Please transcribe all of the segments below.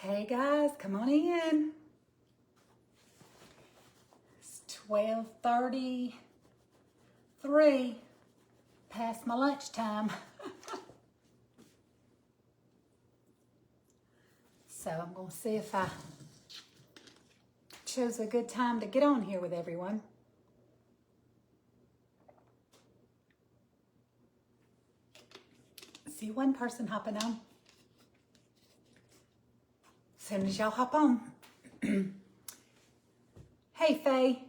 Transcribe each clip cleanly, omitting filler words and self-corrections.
Hey guys, come on in. It's 12:33, past my lunchtime. So I'm going to see if I chose a good time to get on here with everyone. See one person hopping on. As soon as y'all hop on. Hey, Faye.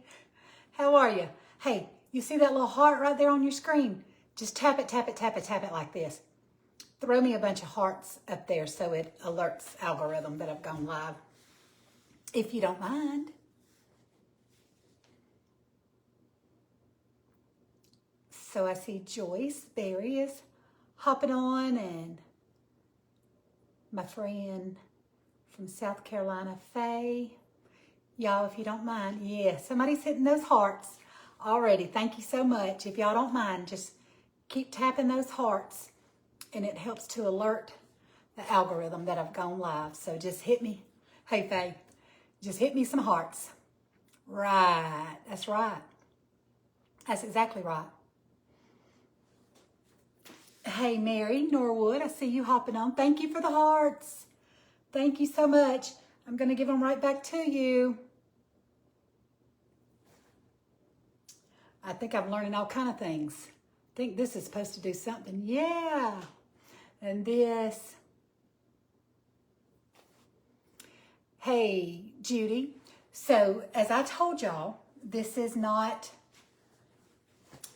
How are you? Hey, you see that little heart right there on your screen? Just tap it, tap it, tap it, tap it like this. Throw me a bunch of hearts up there so it alerts algorithm that I've gone live. If you don't mind. So I see Joyce Berry is hopping on, and my friend from South Carolina, Faye. Y'all, if you don't mind, yeah, somebody's hitting those hearts already. Thank you so much. If y'all don't mind, just keep tapping those hearts, and it helps to alert the algorithm that I've gone live. So just hit me. Hey, Faye, just hit me some hearts. Right, that's right. That's exactly right. Hey, Mary Norwood, I see you hopping on. Thank you for the hearts. Thank you so much. I'm going to give them right back to you. I think I'm learning all kind of things. I think this is supposed to do something. Yeah. And this. Hey, Judy. So, as I told y'all, this is not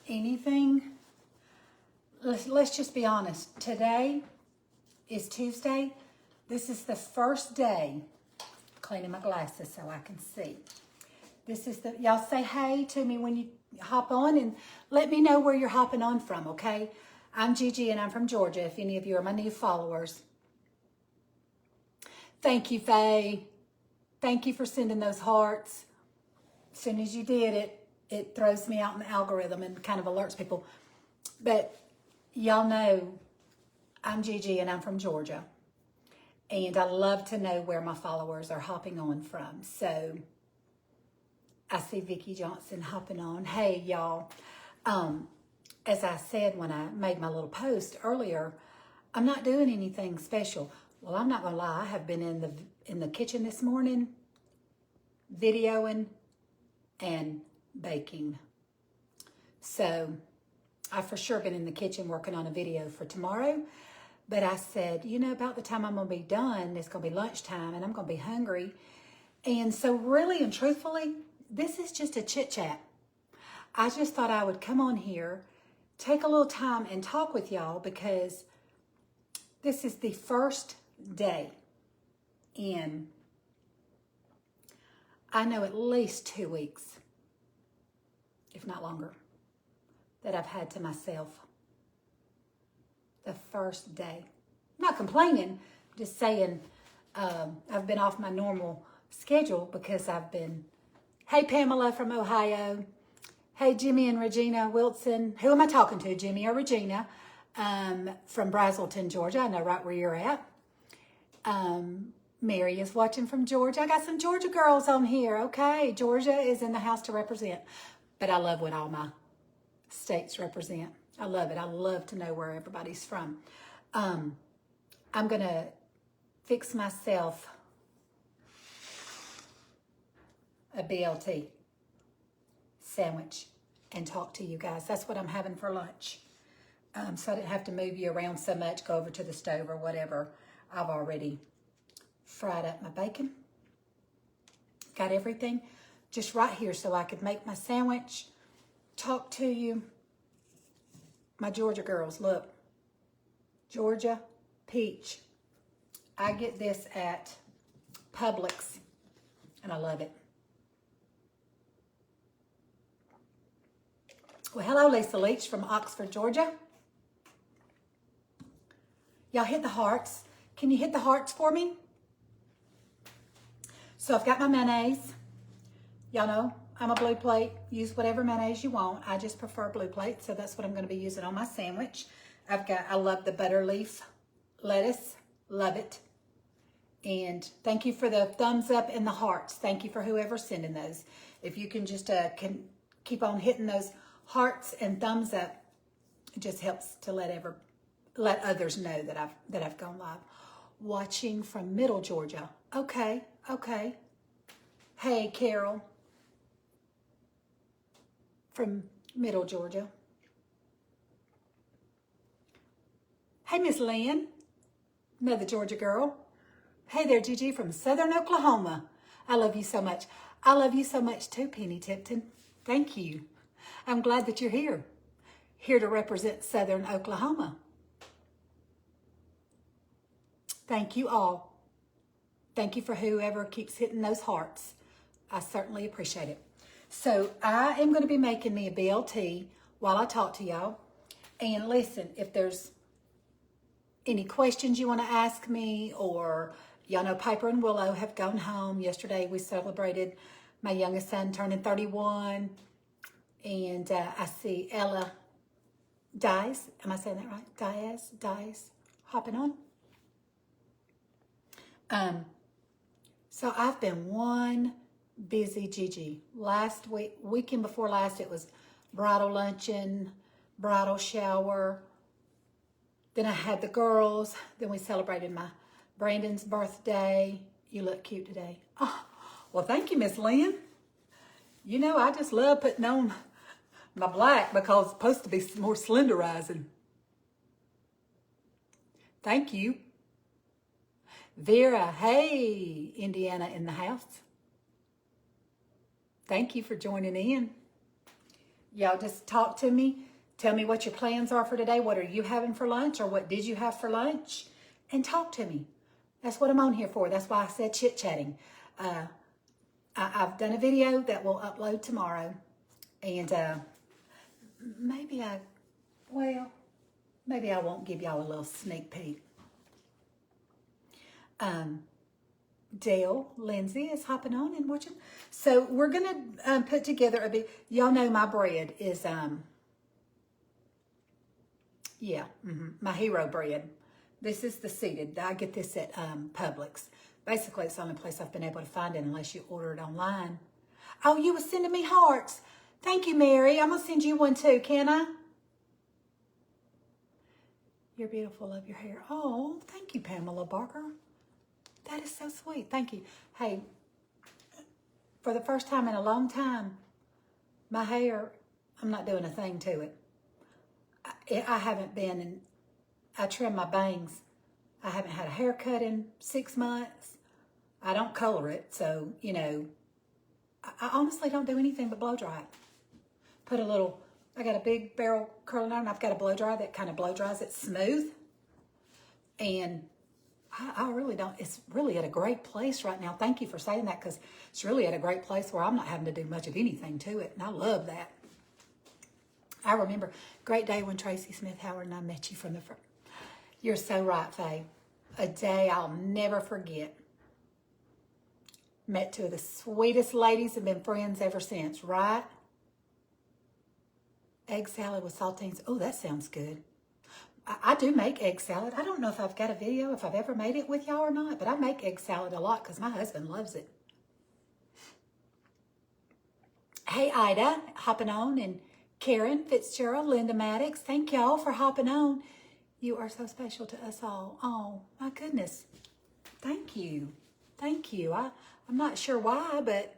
anything. Let's just be honest. Today is Tuesday. This is the first day. Cleaning my glasses so I can see. This is the, y'all say hey to me when you hop on, and let me know where you're hopping on from, okay? I'm Gigi and I'm from Georgia, if any of you are my new followers. Thank you, Faye. Thank you for sending those hearts. As soon as you did it, it throws me out in the algorithm and kind of alerts people. But y'all know I'm Gigi and I'm from Georgia. And I love to know where my followers are hopping on from. So I see Vicki Johnson hopping on. Hey, y'all. As I said when I made my little post earlier, I'm not doing anything special. Well, I'm not going to lie. I have been in the kitchen this morning, videoing and baking. So I've for sure been in the kitchen working on a video for tomorrow. But I said, you know, about the time I'm going to be done, it's going to be lunchtime and I'm going to be hungry. And so really and truthfully, this is just a chit chat. I just thought I would come on here, take a little time and talk with y'all, because this is the first day in, I know, at least 2 weeks, if not longer, that I've had to myself. The first day. I'm not complaining, just saying I've been off my normal schedule because I've been, hey, Pamela from Ohio. Hey, Jimmy and Regina Wilson. Who am I talking to, Jimmy or Regina? From Brazelton, Georgia. I know right where you're at. Mary is watching from Georgia. I got some Georgia girls on here. Okay, Georgia is in the house to represent. But I love what all my states represent. I love it. I love to know where everybody's from. I'm going to fix myself a BLT sandwich and talk to you guys. That's what I'm having for lunch. So I didn't have to move you around so much, go over to the stove or whatever. I've already fried up my bacon. Got everything just right here so I could make my sandwich, talk to you. My Georgia girls, look. Georgia peach. I get this at Publix, and I love it. Well, hello, Lisa Leach from Oxford, Georgia. Y'all hit the hearts. Can you hit the hearts for me? So I've got my mayonnaise. Y'all know I'm a blue plate. Use whatever mayonnaise you want. I just prefer blue plate, so that's what I'm going to be using on my sandwich. I love the butter leaf lettuce. Love it. And thank you for the thumbs up and the hearts. Thank you for whoever's sending those. If you can just can keep on hitting those hearts and thumbs up, it just helps to let others know that I've gone live. Watching from Middle Georgia. Okay. Hey, Carol from Middle Georgia. Hey, Miss Lynn, another Georgia girl. Hey there, Gigi from Southern Oklahoma. I love you so much. I love you so much too, Penny Tipton. Thank you. I'm glad that you're here. Here to represent Southern Oklahoma. Thank you all. Thank you for whoever keeps hitting those hearts. I certainly appreciate it. So I am going to be making me a BLT while I talk to y'all. And listen, if there's any questions you want to ask me, or y'all know Piper and Willow have gone home. Yesterday we celebrated my youngest son turning 31. And I see Ella Dice. Am I saying that right? Dice hopping on. So I've been one busy Gigi. Last weekend before last, it was bridal luncheon, bridal shower. Then I had the girls. Then we celebrated my Brandon's birthday. You look cute today. Oh, well, thank you, Miss Lynn. You know, I just love putting on my black because it's supposed to be more slenderizing. Thank you. Vera, hey, Indiana in the house. Thank you for joining in. Y'all just talk to me. Tell me what your plans are for today. What are you having for lunch, or what did you have for lunch? And talk to me. That's what I'm on here for. That's why I said chit-chatting. I've done a video that will upload tomorrow. And maybe I won't give y'all a little sneak peek. Dale Lindsay is hopping on and watching. So we're going to put together a bit. Y'all know my bread is, my hero bread. This is the seeded. I get this at Publix. Basically, it's the only place I've been able to find it unless you order it online. Oh, you were sending me hearts. Thank you, Mary. I'm going to send you one too, can I? You're beautiful. Love your hair. Oh, thank you, Pamela Barker. That is so sweet. Thank you. Hey, for the first time in a long time, my hair, I'm not doing a thing to it. I haven't been, and I trim my bangs. I haven't had a haircut in 6 months. I don't color it, so, you know, I honestly don't do anything but blow dry it. Put a little, I got a big barrel curling iron. I've got a blow dryer that kind of blow dries it smooth. And I really don't, it's really at a great place right now. Thank you for saying that, because it's really at a great place where I'm not having to do much of anything to it. And I love that. I remember great day when Tracy Smith Howard and I met you from the front. You're so right, Faye. A day I'll never forget. Met two of the sweetest ladies and been friends ever since, right? Egg salad with saltines. Oh, that sounds good. I do make egg salad. I don't know if I've got a video, if I've ever made it with y'all or not, but I make egg salad a lot because my husband loves it. Hey, Ida, hopping on, and Karen Fitzgerald, Linda Maddox, thank y'all for hopping on. You are so special to us all. Oh, my goodness. Thank you. Thank you. I'm not sure why, but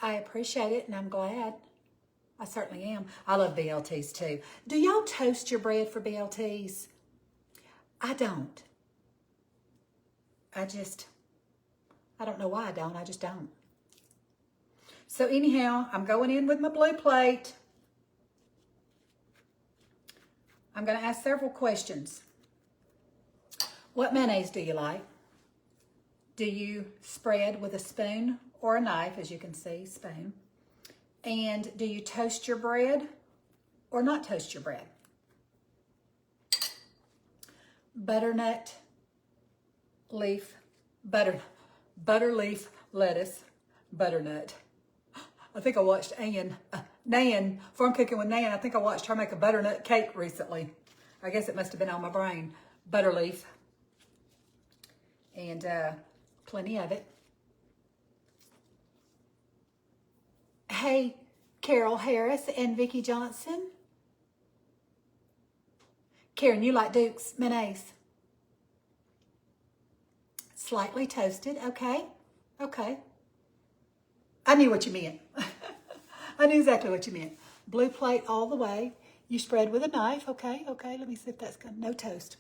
I appreciate it, and I'm glad. I certainly am. I love BLTs too. Do y'all toast your bread for BLTs? I don't. I don't know why I don't. I just don't. So anyhow, I'm going in with my blue plate. I'm going to ask several questions. What mayonnaise do you like? Do you spread with a spoon or a knife, as you can see, spoon? And do you toast your bread or not toast your bread? Butternut leaf, butter leaf lettuce, butternut. I think I watched Nan, Farm Cooking with Nan, I think I watched her make a butternut cake recently. I guess it must have been on my brain. Butter leaf. And Plenty of it. Hey, Carol Harris and Vicki Johnson. Karen, you like Duke's mayonnaise? Slightly toasted. Okay. Okay. I knew what you meant. I knew exactly what you meant. Blue plate all the way. You spread with a knife. Okay. Okay. Let me see if that's good. No toast.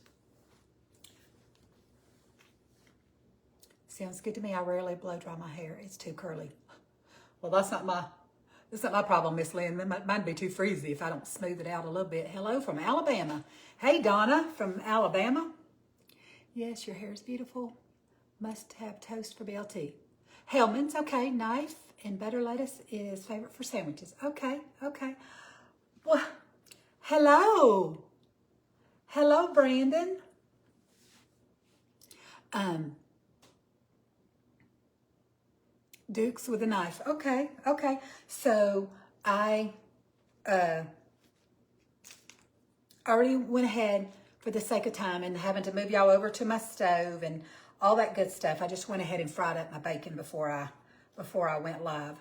Sounds good to me. I rarely blow dry my hair. It's too curly. Well, that's not my problem, Miss Lynn. Mine'd be too freezy if I don't smooth it out a little bit. Hello from Alabama. Hey, Donna from Alabama. Yes, your hair is beautiful. Must have toast for BLT. Hellman's, okay. Knife and butter lettuce is favorite for sandwiches. Okay, okay. Well, hello. Hello, Brandon. Dukes with a knife. Okay, okay. So I already went ahead for the sake of time and having to move y'all over to my stove and all that good stuff. I just went ahead and fried up my bacon before I went live.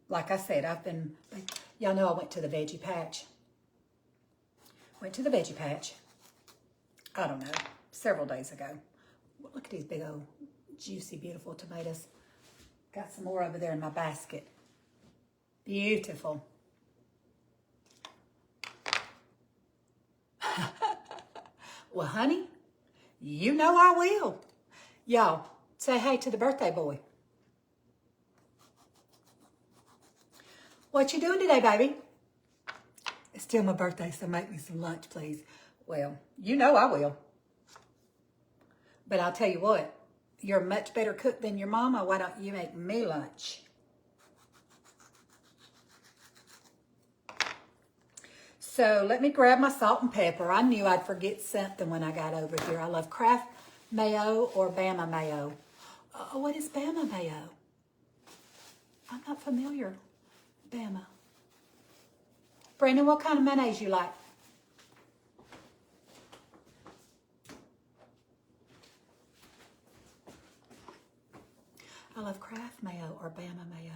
Like I said, y'all know I went to the veggie patch. I don't know, several days ago. Look at these big old juicy, beautiful tomatoes. Got some more over there in my basket. Beautiful. Well, honey, you know I will. Y'all, say hey to the birthday boy. What you doing today, baby? It's still my birthday, so make me some lunch, please. Well, you know I will. But I'll tell you what, you're a much better cook than your mama. Why don't you make me lunch? So let me grab my salt and pepper. I knew I'd forget something when I got over here. I love Kraft mayo or Bama mayo. What is Bama mayo? I'm not familiar. Bama. Brandon, what kind of mayonnaise you like? I love Kraft mayo or Bama mayo.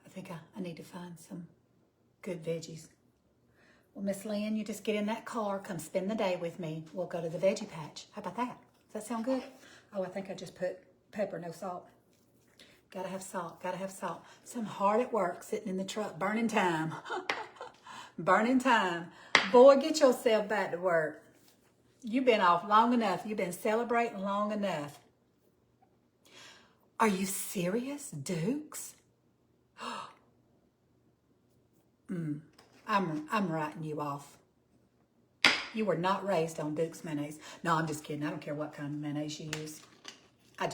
I think I need to find some good veggies. Well, Miss Lynn, you just get in that car, come spend the day with me. We'll go to the veggie patch. How about that? Does that sound good? Oh, I think I just put pepper, no salt. Gotta have salt, gotta have salt. So I'm hard at work, sitting in the truck, burning time. Burning time. Boy, get yourself back to work. You've been off long enough. You've been celebrating long enough. Are you serious, Dukes? I'm writing you off. You were not raised on Duke's mayonnaise. No, I'm just kidding. I don't care what kind of mayonnaise you use. I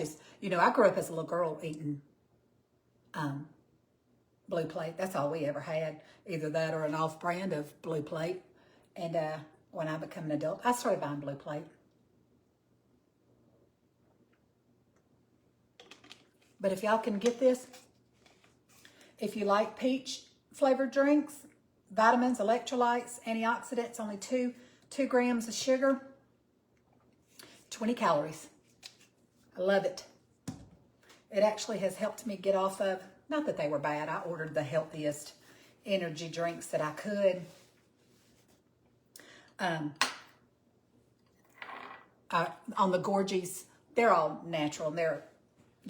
grew up as a little girl eating Blue Plate. That's all we ever had. Either that or an off-brand of Blue Plate. And when I became an adult, I started buying Blue Plate. But if y'all can get this, if you like peach flavored drinks, vitamins, electrolytes, antioxidants, only 2 grams of sugar, 20 calories. I love it. It actually has helped me get off of, not that they were bad, I ordered the healthiest energy drinks that I could. On the Gorgies, they're all natural. The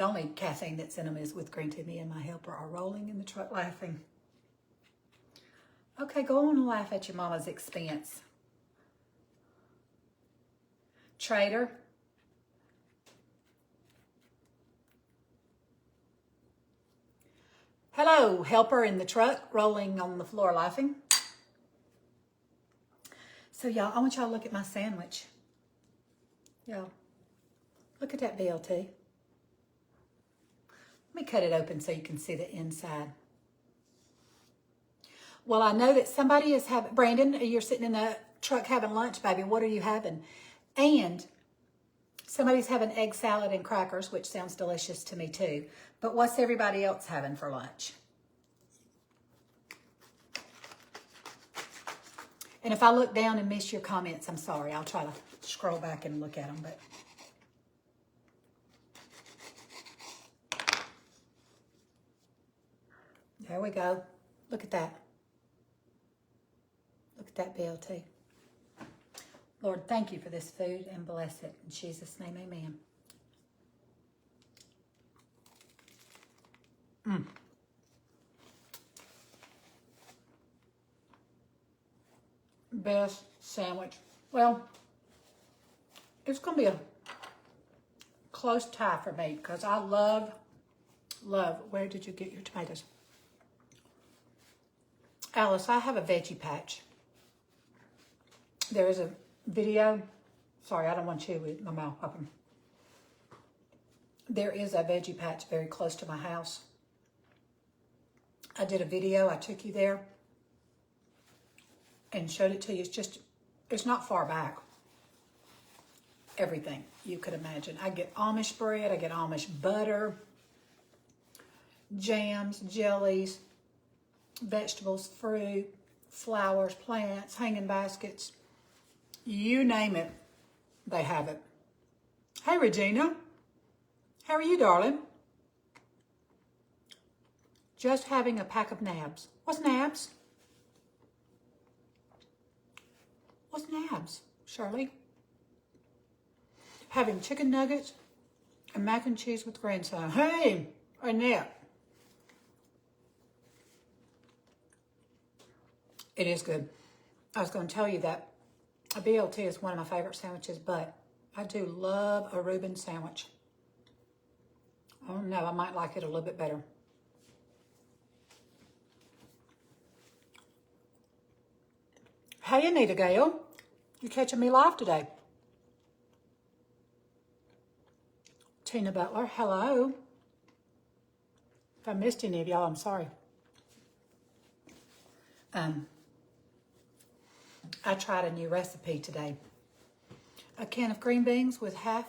only caffeine that's in them is with green tea. Me and my helper are rolling in the truck laughing. Okay, go on and laugh at your mama's expense. Trader. Hello, helper in the truck, rolling on the floor laughing. So y'all, I want y'all to look at my sandwich. Y'all, look at that BLT. Let me cut it open so you can see the inside. Well, I know that somebody is having, Brandon, you're sitting in the truck having lunch, baby. What are you having? And Somebody's having egg salad and crackers, which sounds delicious to me too. But what's everybody else having for lunch? And if I look down and miss your comments, I'm sorry. I'll try to scroll back and look at them. But there we go. Look at that. Look at that BLT. Lord, thank you for this food and bless it. In Jesus' name, amen. Best sandwich. Well, it's going to be a close tie for me because I love, where did you get your tomatoes? Alice, I have a veggie patch. There is a video. Sorry, I don't want to chew with my mouth open. There is a veggie patch very close to my house. I did a video. I took you there and showed it to you. It's not far back. Everything you could imagine. I get Amish bread. I get Amish butter, jams, jellies, vegetables, fruit, flowers, plants, hanging baskets. You name it, they have it. Hey, Regina. How are you, darling? Just having a pack of nabs. What's nabs? What's nabs, Shirley? Having chicken nuggets and mac and cheese with grandson. Hey, Annette. It is good. I was going to tell you that a BLT is one of my favorite sandwiches, but I do love a Reuben sandwich. I don't know, I might like it a little bit better. Hey, Anita Gale. You're catching me live today. Tina Butler, hello. If I missed any of y'all, I'm sorry. I tried a new recipe today. A can of green beans with half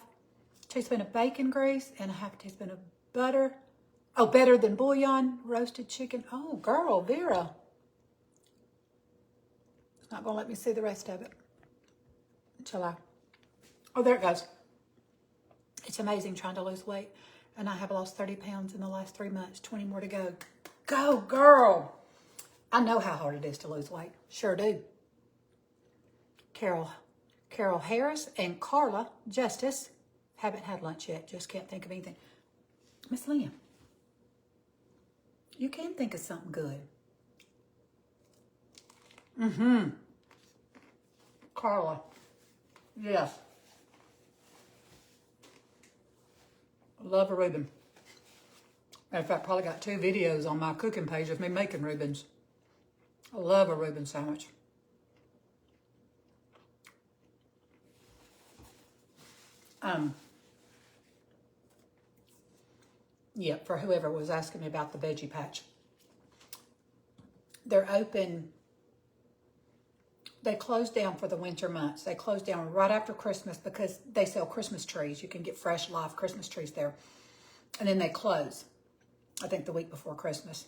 teaspoon of bacon grease and a half teaspoon of butter. Oh, better than bouillon, roasted chicken. Oh, girl, Vera. It's not going to let me see the rest of it until oh, there it goes. It's amazing trying to lose weight. And I have lost 30 pounds in the last 3 months, 20 more to go. Go, girl. I know how hard it is to lose weight. Sure do. Carol Harris and Carla Justice. Haven't had lunch yet. Just can't think of anything. Miss Lynn, you can think of something good. Carla. Yes. Love a Reuben. In fact, I probably got 2 videos on my cooking page of me making Reubens. I love a Reuben sandwich. Yeah, for whoever was asking me about the veggie patch. They're open. They close down for the winter months. They close down right after Christmas because they sell Christmas trees. You can get fresh, live Christmas trees there. And then they close, I think, the week before Christmas.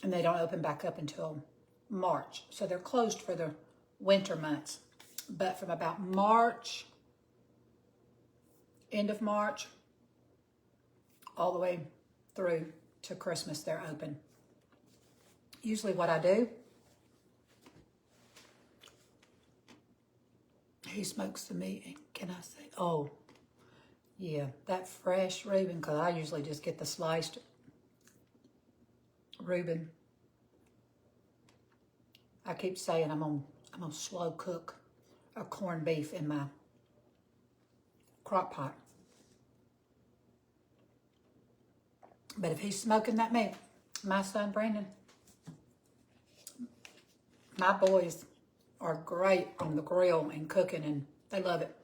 And they don't open back up until March. So they're closed for the winter months. But from about March, end of March, all the way through to Christmas, they're open. Usually what I do, he smokes the meat, and can I say, oh, yeah, that fresh Reuben, because I usually just get the sliced Reuben. I keep saying I'm gonna slow cook a corned beef in my crock pot. But if he's smoking that meat, my son Brandon, my boys are great on the grill and cooking, and they love it.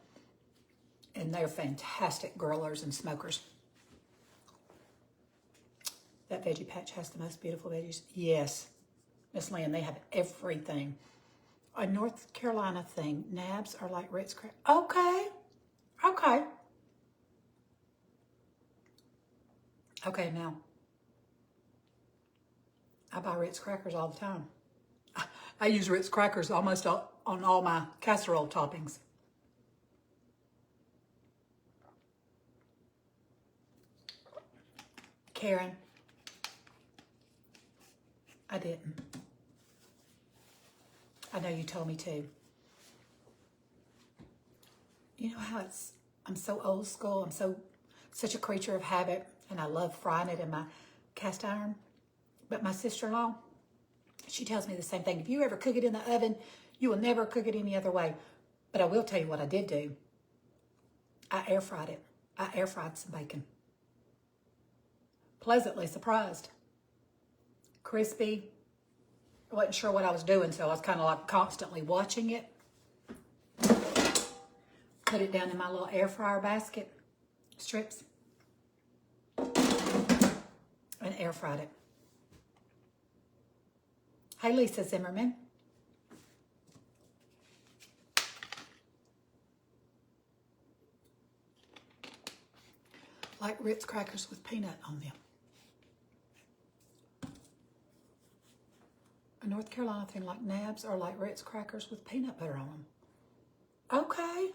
And they're fantastic grillers and smokers. That veggie patch has the most beautiful veggies. Yes, Miss Lynn, they have everything. A North Carolina thing. Nabs are like Ritz crackers. Okay. Okay, now, I buy Ritz crackers all the time. I use Ritz crackers almost on all my casserole toppings. Karen, I didn't. I know you told me to. You know how I'm so old school. I'm such a creature of habit, and I love frying it in my cast iron. But my sister-in-law, she tells me the same thing. If you ever cook it in the oven, you will never cook it any other way. But I will tell you what I did do. I air fried it. I air fried some bacon. Pleasantly surprised. Crispy. I wasn't sure what I was doing, so I was kind of like constantly watching it. Put it down in my little air fryer basket, strips, and air fried it. Hey, Lisa Zimmerman. Like Ritz crackers with peanut on them. A North Carolina thing like nabs or like Ritz crackers with peanut butter on them. Okay.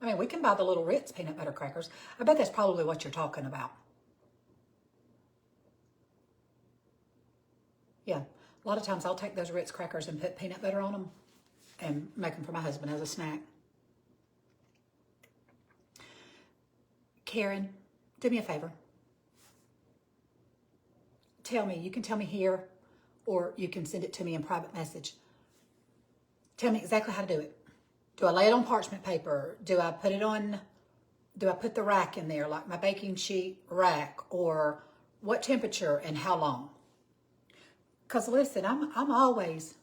I mean, we can buy the little Ritz peanut butter crackers. I bet that's probably what you're talking about. Yeah. A lot of times I'll take those Ritz crackers and put peanut butter on them and make them for my husband as a snack. Karen, do me a favor. Tell me. You can tell me here or you can send it to me in private message. Tell me exactly how to do it. Do I lay it on parchment paper? Do I put the rack in there, like my baking sheet rack? Or what temperature and how long? Because listen, I'm always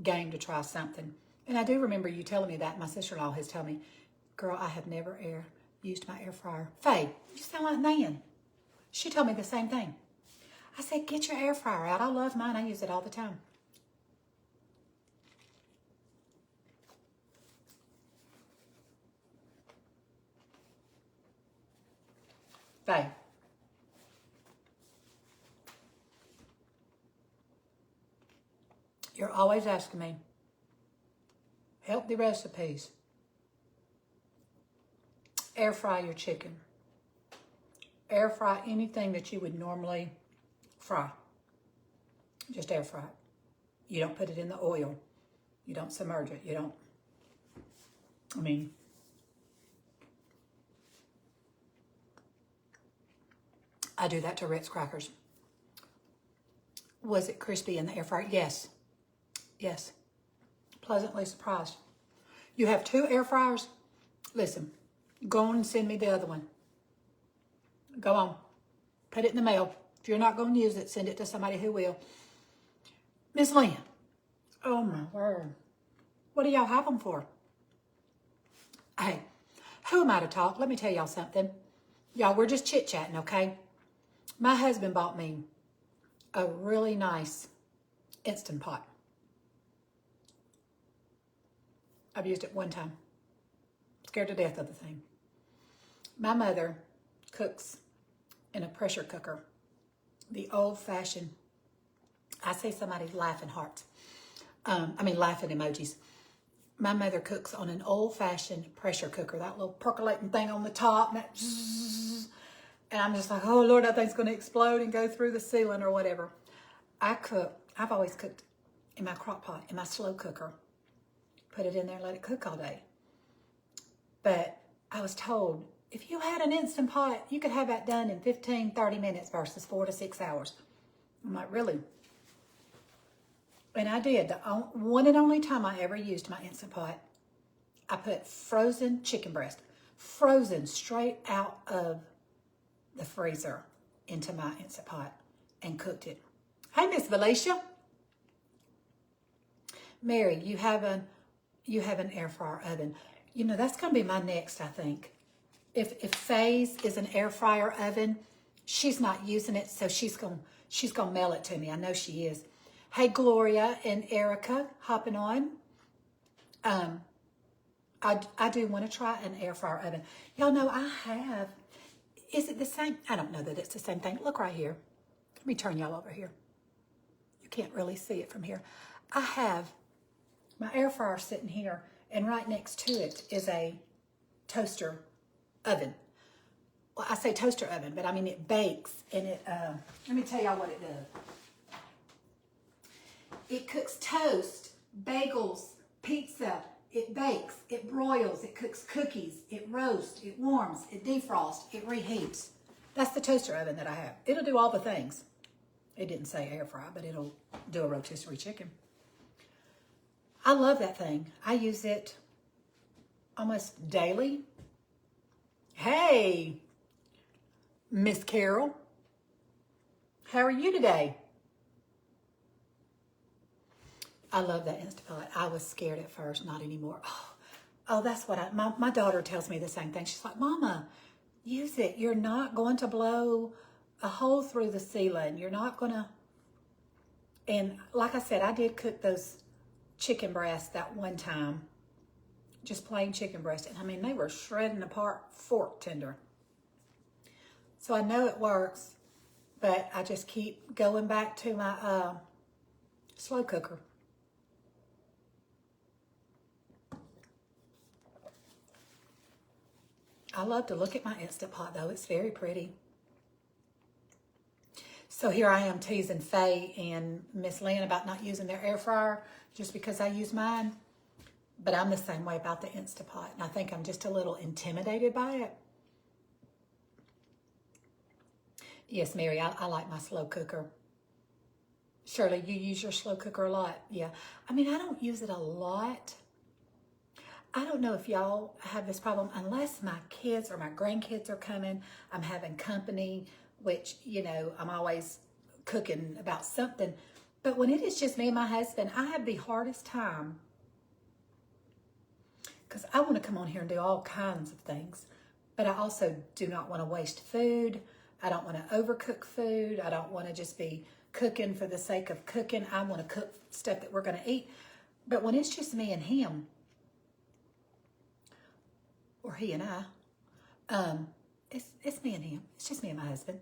game to try something. And I do remember you telling me that. My sister-in-law has told me, girl, I have never used my air fryer. Faye, you sound like Nan. She told me the same thing. I said, get your air fryer out. I love mine. I use it all the time. Faye. You're always asking me healthy recipes. Air fry your chicken. Air fry anything that you would normally fry. Just air fry it. You don't put it in the oil. You don't submerge it. I do that to Ritz crackers. Was it crispy in the air fryer? Yes. Yes. Pleasantly surprised. You have 2 air fryers? Listen, go on and send me the other one. Go on. Put it in the mail. If you're not going to use it, send it to somebody who will. Miss Lynn. Oh, my word. What do y'all have them for? Hey, who am I to talk? Let me tell y'all something. Y'all, we're just chit-chatting, okay? My husband bought me a really nice Instant Pot. I've used it one time. Scared to death of the thing. My mother cooks in a pressure cooker. The old-fashioned, I say somebody's laughing hearts. Laughing emojis. My mother cooks on an old-fashioned pressure cooker. That little percolating thing on the top. And, and I'm just like, oh, Lord, that thing's going to explode and go through the ceiling or whatever. I've always cooked in my crock pot, in my slow cooker. Put it in there and let it cook all day. But I was told, if you had an Instant Pot, you could have that done in 15, 30 minutes versus 4 to 6 hours. I'm like, really? And I did. The one and only time I ever used my Instant Pot, I put frozen chicken breast, frozen straight out of the freezer into my Instant Pot and cooked it. Hey, Miss Valencia. Mary, you have an air fryer oven. You know, that's going to be my next, I think. If Faye's is an air fryer oven, she's not using it, so she's gonna mail it to me. I know she is. Hey, Gloria and Erica hopping on. I do want to try an air fryer oven. Y'all know I have. Is it the same? I don't know that it's the same thing. Look right here. Let me turn y'all over here. You can't really see it from here. I have my air fryer sitting here, and right next to it is a toaster oven. Well, I say toaster oven, but I mean it bakes, and it, let me tell y'all what it does. It cooks toast, bagels, pizza. It bakes, it broils, it cooks cookies, it roasts, it warms, it defrosts, it reheats. That's the toaster oven that I have. It'll do all the things. It didn't say air fry, but it'll do a rotisserie chicken. I love that thing. I use it almost daily. Hey, Miss Carol. How are you today? I love that Instant Pot. I was scared at first, not anymore. Oh, that's what my daughter tells me the same thing. She's like, Mama, use it. You're not going to blow a hole through the ceiling. You're not going to. And like I said, I did cook those chicken breasts that one time. Just plain chicken breast. And I mean, they were shredding apart, fork tender. So I know it works, but I just keep going back to my slow cooker. I love to look at my Instant Pot, though. It's very pretty. So here I am teasing Faye and Miss Lynn about not using their air fryer just because I use mine. But I'm the same way about the Instant Pot. And I think I'm just a little intimidated by it. Yes, Mary, I like my slow cooker. Shirley, you use your slow cooker a lot. Yeah. I mean, I don't use it a lot. I don't know if y'all have this problem. Unless my kids or my grandkids are coming, I'm having company, which, you know, I'm always cooking about something. But when it is just me and my husband, I have the hardest time because I want to come on here and do all kinds of things. But I also do not want to waste food. I don't want to overcook food. I don't want to just be cooking for the sake of cooking. I want to cook stuff that we're going to eat. But when it's just me and him, or he and I, it's me and him. It's just me and my husband.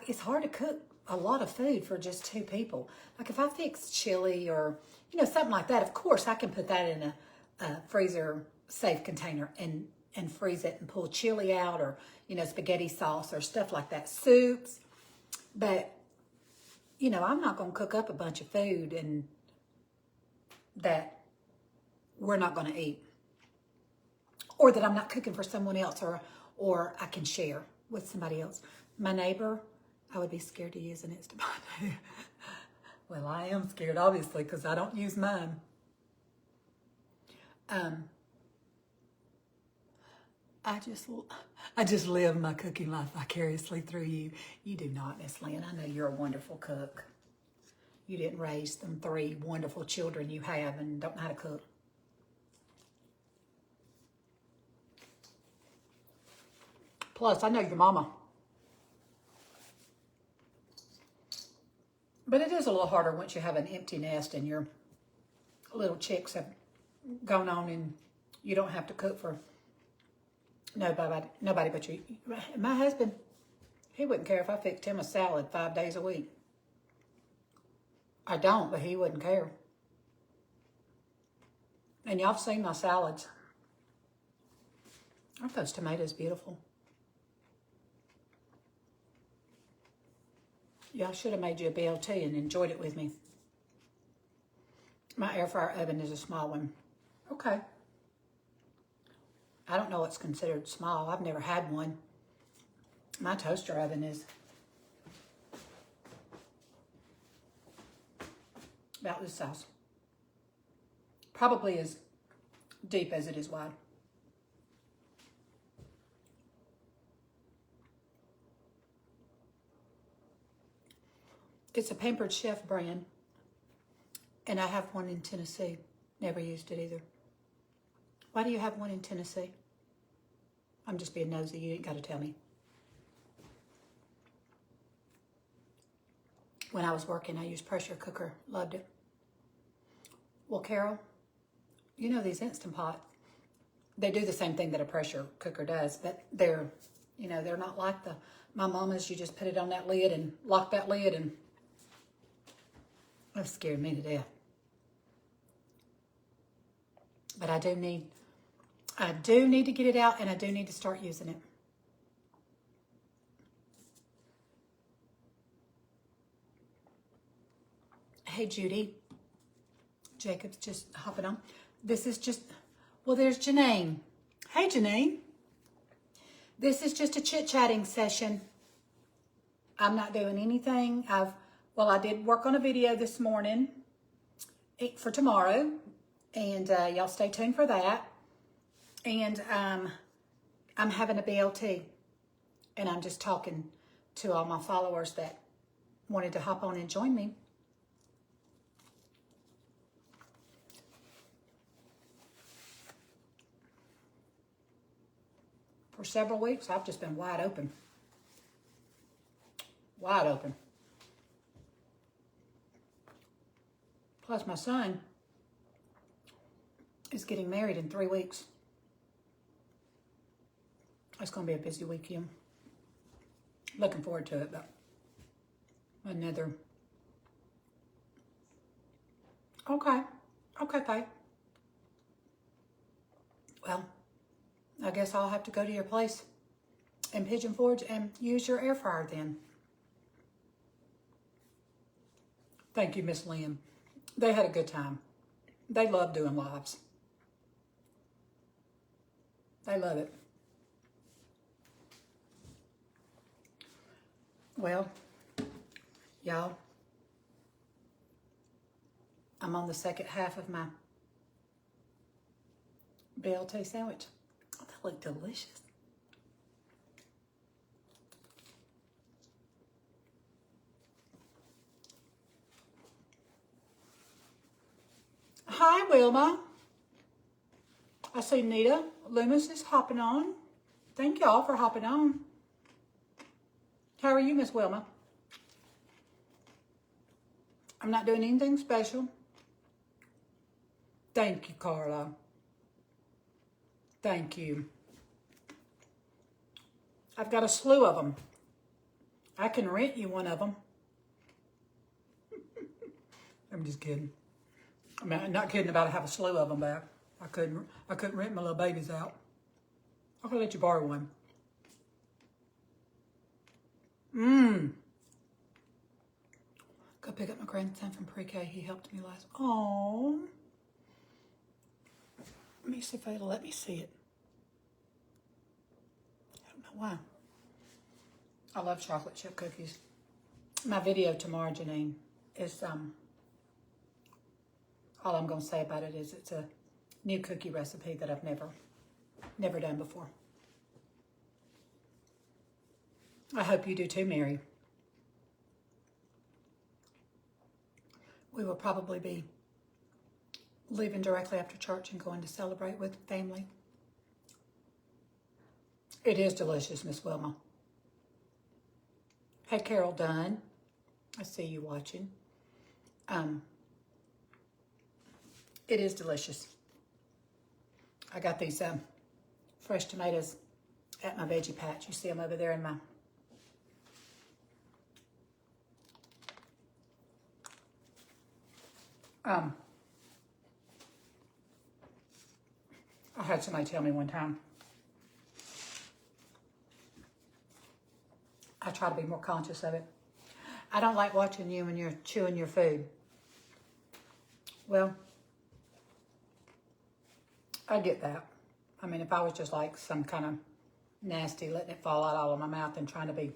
It's hard to cook a lot of food for just two people. Like if I fix chili or, you know, something like that, of course I can put that in a freezer safe container and freeze it and pull chili out or, you know, spaghetti sauce or stuff like that, soups. But, you know, I'm not going to cook up a bunch of food and that we're not going to eat, or that I'm not cooking for someone else, or I can share with somebody else. My neighbor, I would be scared to use an Instant Pot. Well, I am scared, obviously, because I don't use mine. I just live my cooking life vicariously through you. You do not, Miss Lynn. I know you're a wonderful cook. You didn't raise them 3 wonderful children you have and don't know how to cook. Plus, I know your mama. But it is a little harder once you have an empty nest and your little chicks have gone on and you don't have to cook for nobody but you. My husband, he wouldn't care if I fixed him a salad 5 days a week. I don't, but he wouldn't care. And y'all have seen my salads. Aren't those tomatoes beautiful? Y'all should have made you a BLT and enjoyed it with me. My air fryer oven is a small one. Okay. I don't know what's considered small. I've never had one. My toaster oven is about this size. Probably as deep as it is wide. It's a Pampered Chef brand, and I have one in Tennessee. Never used it either. Why do you have one in Tennessee? I'm just being nosy. You ain't got to tell me. When I was working, I used pressure cooker. Loved it. Well, Carol, you know these Instant Pots, They do the same thing that a pressure cooker does, but they're, you know, they're not like my mama's. You just put it on that lid and lock that lid, and that scared me to death. But I do need to get it out, and I do need to start using it. Hey, Judy. Jacob's just hopping on. This is just, well, there's Janine. Hey, Janine. This is just a chit-chatting session. I'm not doing anything. I did work on a video this morning for tomorrow, and y'all stay tuned for that. And I'm having a BLT, and I'm just talking to all my followers that wanted to hop on and join me. For several weeks, I've just been wide open. Wide open. Plus, my son is getting married in 3 weeks. It's going to be a busy weekend. Looking forward to it, but another. Okay, Faye. Well, I guess I'll have to go to your place in Pigeon Forge and use your air fryer then. Thank you, Miss Lynn. They had a good time. They love doing lives. They love it. Well, y'all, I'm on the second half of my BLT sandwich. Oh, that looked delicious. Hi, Wilma. I see Nita Loomis is hopping on. Thank y'all for hopping on. How are you, Miss Wilma? I'm not doing anything special. Thank you, Carla. Thank you. I've got a slew of them. I can rent you one of them. I'm just kidding. I mean, I'm not kidding about I have a slew of them back. I couldn't rent my little babies out. I'll let you borrow one. Go pick up my grandson from pre-K. He helped me last. Oh. Let me see if it'll let me see it. I don't know why. I love chocolate chip cookies. My video tomorrow, Janine, is all I'm going to say about it is it's a new cookie recipe that I've never done before. I hope you do too, Mary. We will probably be leaving directly after church and going to celebrate with family. It is delicious, Miss Wilma. Hey, Carol Dunn. I see you watching. It is delicious. I got these fresh tomatoes at my veggie patch. You see them over there in my... I had somebody tell me one time, I try to be more conscious of it. I don't like watching you when you're chewing your food. Well, I get that. I mean, if I was just like some kind of nasty, letting it fall out all of my mouth and trying to be...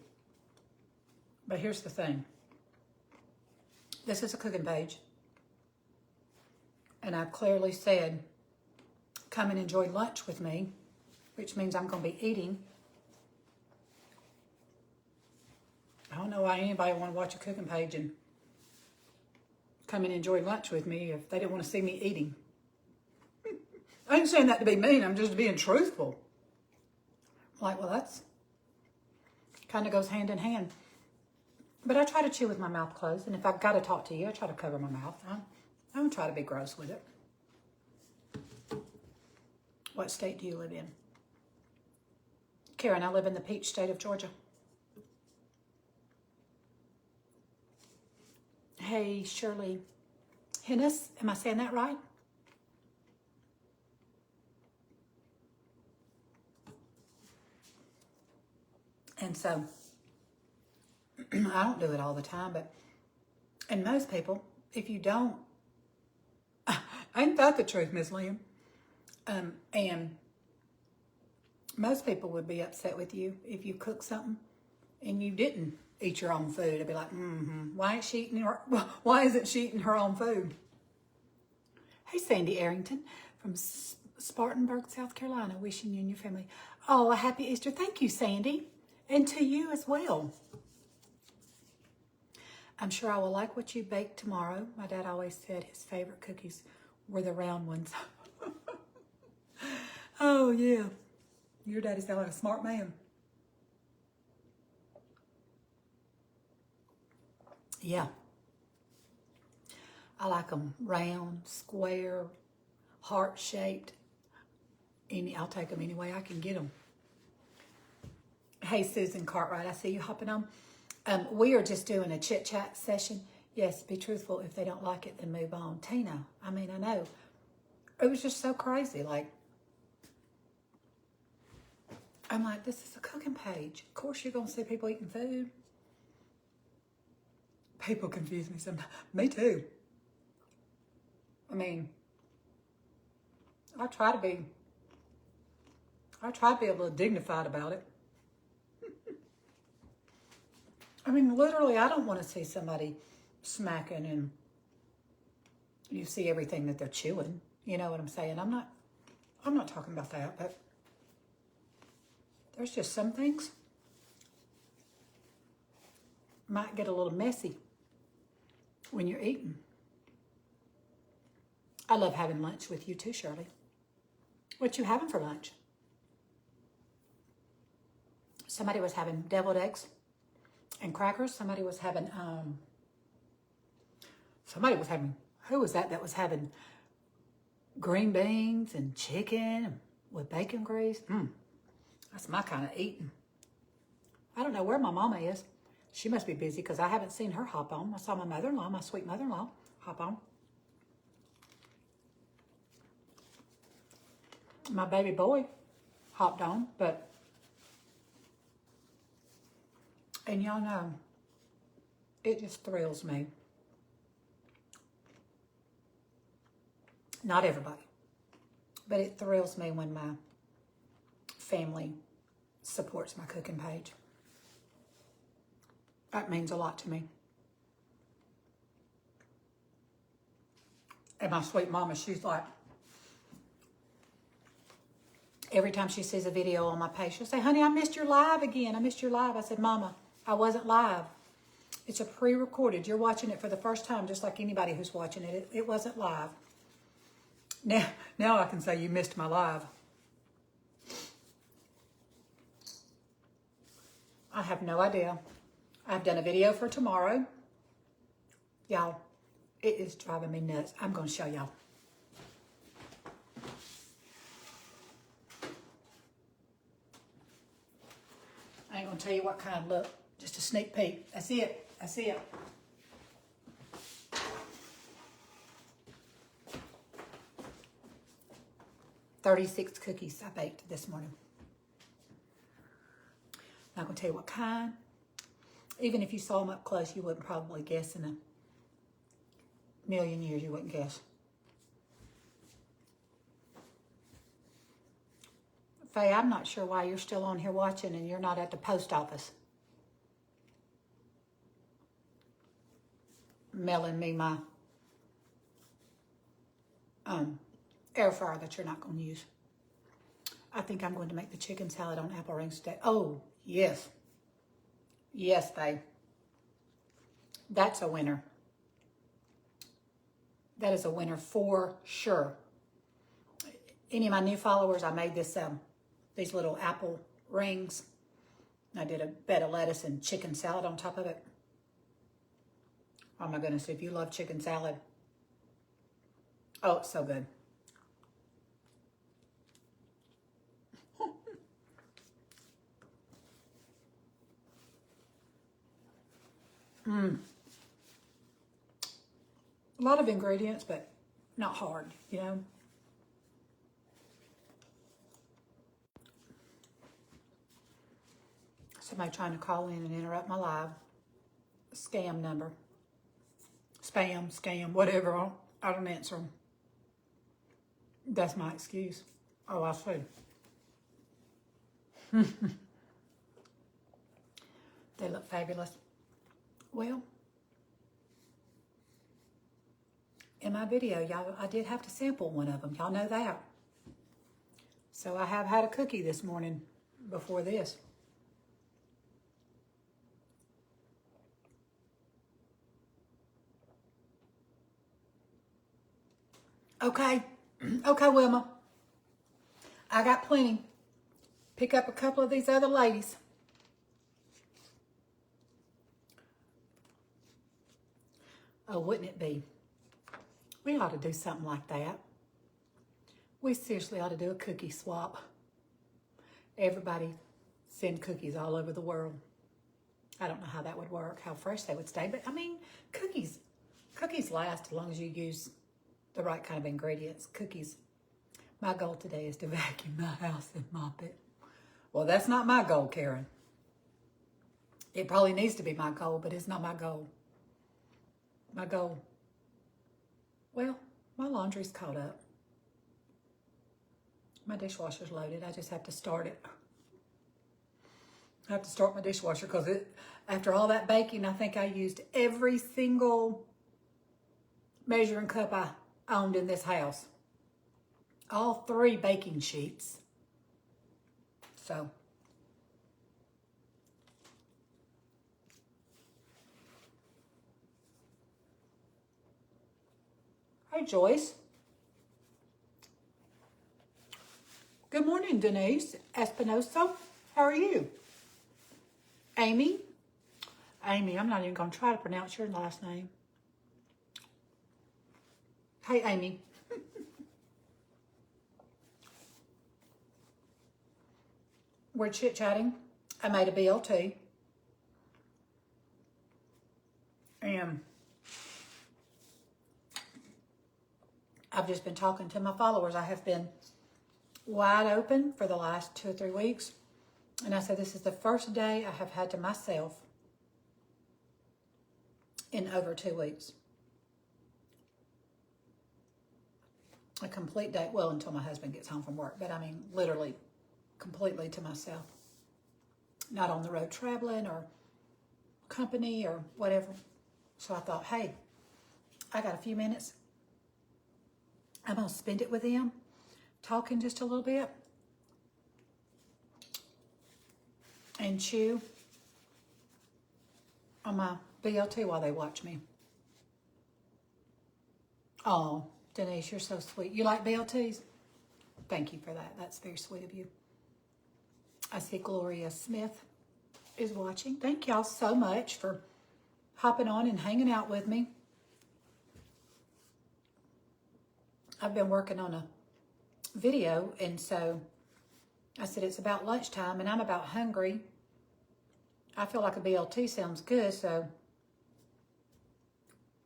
But here's the thing. This is a cooking page. And I've clearly said, come and enjoy lunch with me, which means I'm going to be eating. I don't know why anybody would want to watch a cooking page and come and enjoy lunch with me if they didn't want to see me eating. I ain't saying that to be mean. I'm just being truthful. Like, well, that's kind of goes hand in hand. But I try to chew with my mouth closed. And if I've got to talk to you, I try to cover my mouth. I don't try to be gross with it. What state do you live in? Karen, I live in the peach state of Georgia. Hey, Shirley Hennis, am I saying that right? And so, I don't do it all the time, but, and most people, if you don't, ain't that the truth, Miss Lynn? And most people would be upset with you if you cook something and you didn't eat your own food. They'd be like, why isn't she eating her own food? Hey, Sandy Arrington from Spartanburg, South Carolina, wishing you and your family, oh, a happy Easter. Thank you, Sandy. And to you as well. I'm sure I will like what you bake tomorrow. My dad always said his favorite cookies were the round ones. Oh, yeah. Your daddy sounds like a smart man. Yeah. I like them round, square, heart-shaped. I'll take them any way I can get them. Hey, Susan Cartwright, I see you hopping on. We are just doing a chit-chat session. Yes, be truthful. If they don't like it, then move on. Tina, I mean, I know. It was just so crazy. Like, I'm like, this is a cooking page. Of course you're going to see people eating food. People confuse me sometimes. Me too. I mean, I try to be a little dignified about it. I mean, literally, I don't want to see somebody smacking and you see everything that they're chewing. You know what I'm saying? I'm not talking about that, but there's just some things might get a little messy when you're eating. I love having lunch with you too, Shirley. What you having for lunch? Somebody was having deviled eggs and crackers. Somebody was having, who was that was having green beans and chicken with bacon grease? That's my kind of eating. I don't know where my mama is. She must be busy because I haven't seen her hop on. I saw my mother-in-law, my sweet mother-in-law, hop on. My baby boy hopped on, but, and y'all know, it just thrills me. Not everybody, but it thrills me when my family supports my cooking page. That means a lot to me. And my sweet mama, she's like, every time she sees a video on my page, she'll say, honey, I missed your live again. I missed your live. I said, Mama, I wasn't live. It's a pre-recorded. You're watching it for the first time, just like anybody who's watching it. It wasn't live. Now I can say you missed my live. I have no idea. I've done a video for tomorrow. Y'all, it is driving me nuts. I'm going to show y'all. I ain't going to tell you what kind. Look, just a sneak peek. That's it. That's it. $36 cookies I baked this morning. Not going to tell you what kind. Even if you saw them up close, you wouldn't probably guess in a million years. You wouldn't guess. Faye, I'm not sure why you're still on here watching and you're not at the post office mailing me my air fryer that you're not going to use. I think I'm going to make the chicken salad on apple rings today. Oh, yes. Yes, babe. That's a winner. That is a winner for sure. Any of my new followers, I made this these little apple rings. I did a bed of lettuce and chicken salad on top of it. Oh my goodness, if you love chicken salad. Oh, it's so good. A lot of ingredients, but not hard, you know. Somebody trying to call in and interrupt my live. Scam number. Spam, scam, whatever. I don't answer them. That's my excuse. Oh, I see. They look fabulous. Well, in my video, y'all, I did have to sample one of them. Y'all know that. So I have had a cookie this morning before this. Okay. Okay, Wilma. I got plenty. Pick up a couple of these other ladies. Oh, wouldn't it be? We ought to do something like that. We seriously ought to do a cookie swap. Everybody send cookies all over the world. I don't know how that would work, how fresh they would stay, but I mean, cookies last as long as you use the right kind of ingredients. Cookies. My goal today is to vacuum my house and mop it. Well, that's not my goal, Karen. It probably needs to be my goal, but it's not my goal. My goal, well, my laundry's caught up. My dishwasher's loaded. I just have to start it. I have to start my dishwasher because after all that baking, I think I used every single measuring cup I owned in this house. All 3 baking sheets. So. Hi, Joyce. Good morning, Denise Espinosa. How are you? Amy. Amy, I'm not even going to try to pronounce your last name. Hey, Amy. We're chit-chatting. I made a BLT. And I've just been talking to my followers. I have been wide open for the last 2 or 3 weeks. And I said, this is the first day I have had to myself in over 2 weeks. A complete day. Well, until my husband gets home from work. But I mean, literally, completely to myself. Not on the road traveling or company or whatever. So I thought, hey, I got a few minutes. I'm going to spend it with him, talking just a little bit. And chew on my BLT while they watch me. Oh, Denise, you're so sweet. You like BLTs? Thank you for that. That's very sweet of you. I see Gloria Smith is watching. Thank y'all so much for hopping on and hanging out with me. I've been working on a video, and so I said it's about lunchtime, and I'm about hungry. I feel like a BLT sounds good, so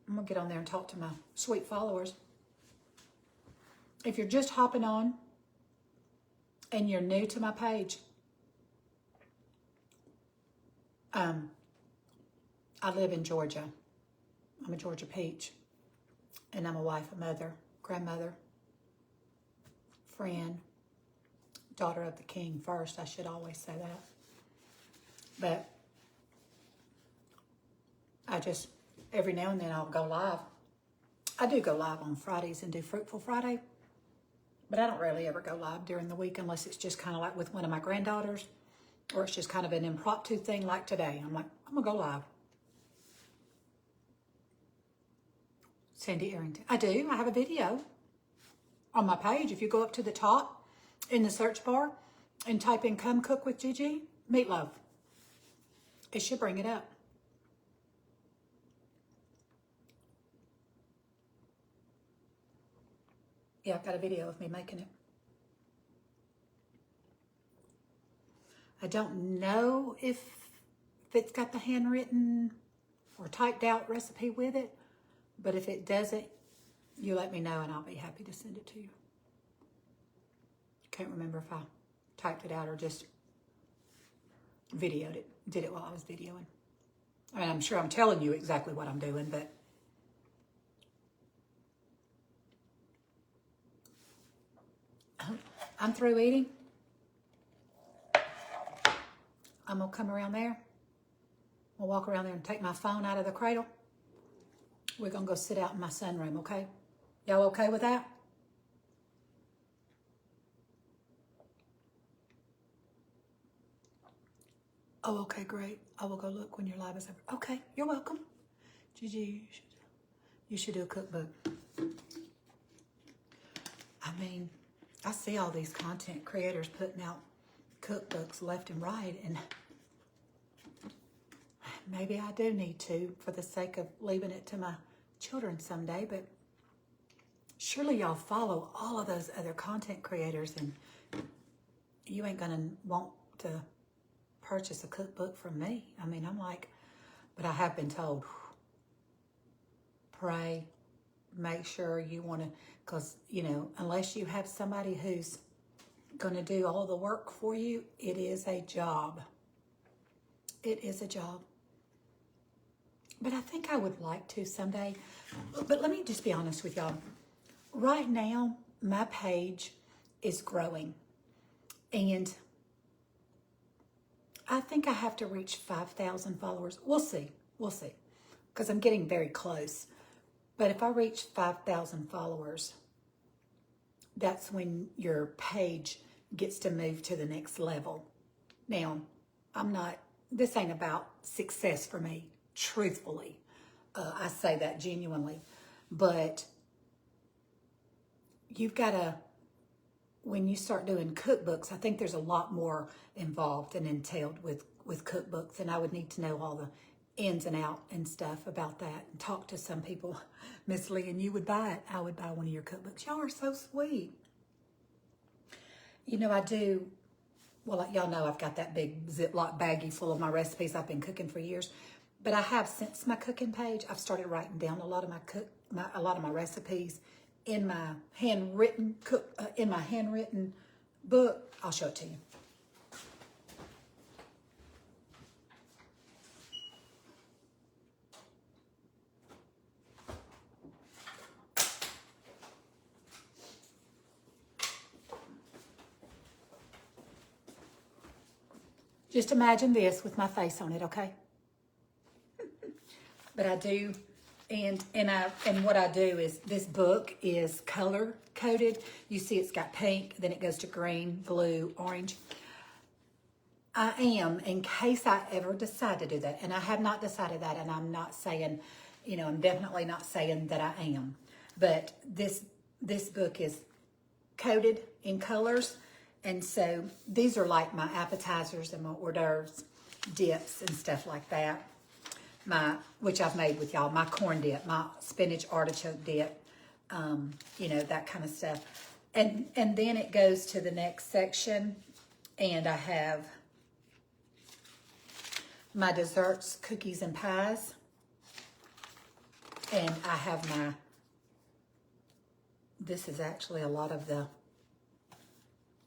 I'm going to get on there and talk to my sweet followers. If you're just hopping on and you're new to my page, I live in Georgia. I'm a Georgia peach, and I'm a wife, a mother, grandmother, friend, daughter of the king first. I should always say that. But I just, every now and then I'll go live. I do go live on Fridays and do Fruitful Friday, but I don't really ever go live during the week unless it's just kind of like with one of my granddaughters, or it's just kind of an impromptu thing like today. I'm like, I'm going to go live. Sandy Arrington. I do. I have a video on my page. If you go up to the top in the search bar and type in Come Cook with Gigi, Meatloaf, it should bring it up. Yeah, I've got a video of me making it. I don't know if it's got the handwritten or typed out recipe with it. But if it doesn't, you let me know and I'll be happy to send it to you. Can't remember if I typed it out or just videoed it, did it while I was videoing. I mean, I'm sure I'm telling you exactly what I'm doing, but I'm through eating. I'm gonna come around there. I'll walk around there and take my phone out of the cradle. We're gonna go sit out in my sunroom, okay? Y'all okay with that? Oh, okay, great. I will go look when your live is over. Okay, you're welcome. Gigi, you should do a cookbook. I mean, I see all these content creators putting out cookbooks left and right, and maybe I do need to for the sake of leaving it to my children someday, but surely y'all follow all of those other content creators and you ain't gonna want to purchase a cookbook from me. I mean, I'm like, but I have been told, pray, make sure you want to, because, you know, unless you have somebody who's going to do all the work for you, it is a job. It is a job. But I think I would like to someday. But let me just be honest with y'all. Right now, my page is growing. And I think I have to reach 5,000 followers. We'll see. We'll see. Because I'm getting very close. But if I reach 5,000 followers, that's when your page gets to move to the next level. Now, this ain't about success for me, truthfully. I say that genuinely. But you've got to, when you start doing cookbooks, I think there's a lot more involved and entailed with cookbooks, and I would need to know all the ins and out and stuff about that and talk to some people. Miss Lee, and you would buy it. I would buy one of your cookbooks. Y'all are so sweet. You know, I do, well, like y'all know, I've got that big Ziploc baggie full of my recipes I've been cooking for years. But I have, since my cooking page, I've started writing down a lot of my recipes in my handwritten book. I'll show it to you. Just imagine this with my face on it, okay? But I do, and what I do is, this book is color coded. You see it's got pink, then it goes to green, blue, orange. I am, in case I ever decide to do that, and I have not decided that, and I'm not saying, you know, I'm definitely not saying that I am, but this book is coded in colors, and so these are like my appetizers and my hors d'oeuvres, dips and stuff like that. Which I've made with y'all, my corn dip, my spinach artichoke dip, you know, that kind of stuff. And then it goes to the next section, and I have my desserts, cookies, and pies. And I have this is actually a lot of the